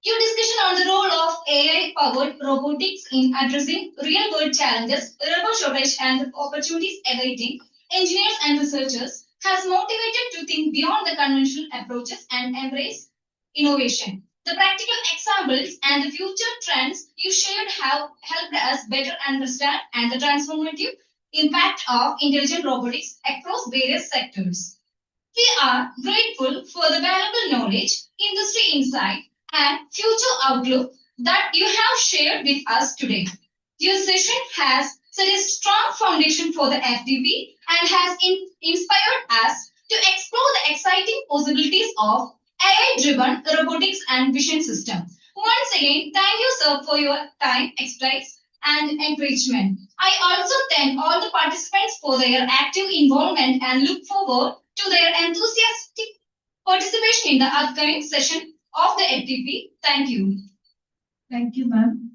Your discussion on the role of AI-powered robotics in addressing real-world challenges, labor shortage, and opportunities awaiting engineers and researchers has motivated to think beyond the conventional approaches and embrace innovation. The practical examples and the future trends you shared have helped us better understand and the transformative impact of intelligent robotics across various sectors. We are grateful for the valuable knowledge, industry insight, and future outlook that you have shared with us today. Your session has set a strong foundation for the FDP and has inspired us to explore the exciting possibilities of AI-driven robotics and vision system. Once again, thank you, sir, for your time, expertise, and encouragement. I also thank all the participants for their active involvement and look forward to their enthusiastic participation in the upcoming session of the FDP. Thank you. Thank you, ma'am.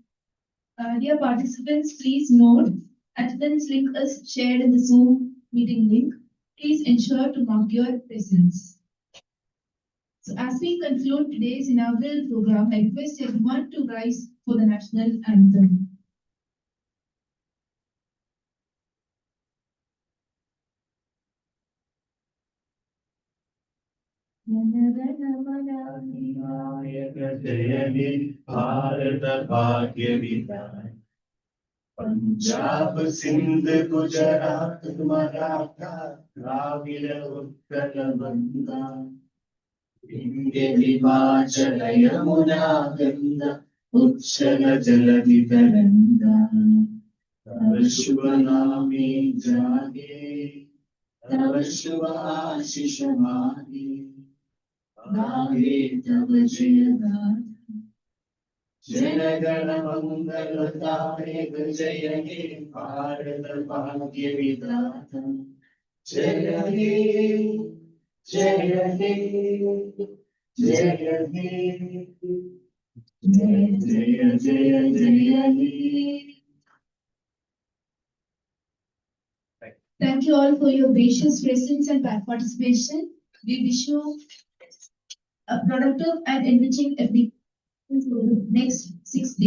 Dear participants, please note, attendance link is shared in the Zoom meeting link. Please ensure to mark your presence. So as we conclude today's inaugural program, I request everyone to rise for the national anthem. Punjab Sindh Gujarat Maratha Dravid Utkal बंगा विंध्य हिमाचल यमुना गंगा उच्छल जलधि तरंगा तव शुभ नामे जागे तव शुभ आशीष मागे गाहे तव जय गाथा जनगण मंगलदायक जय हे भारत भाग्य विधाता जय हे जय हे जय हे जय जय जय हे. Thank you all for your gracious presence and participation. We wish you a productive and enriching FDP for the next 6 days.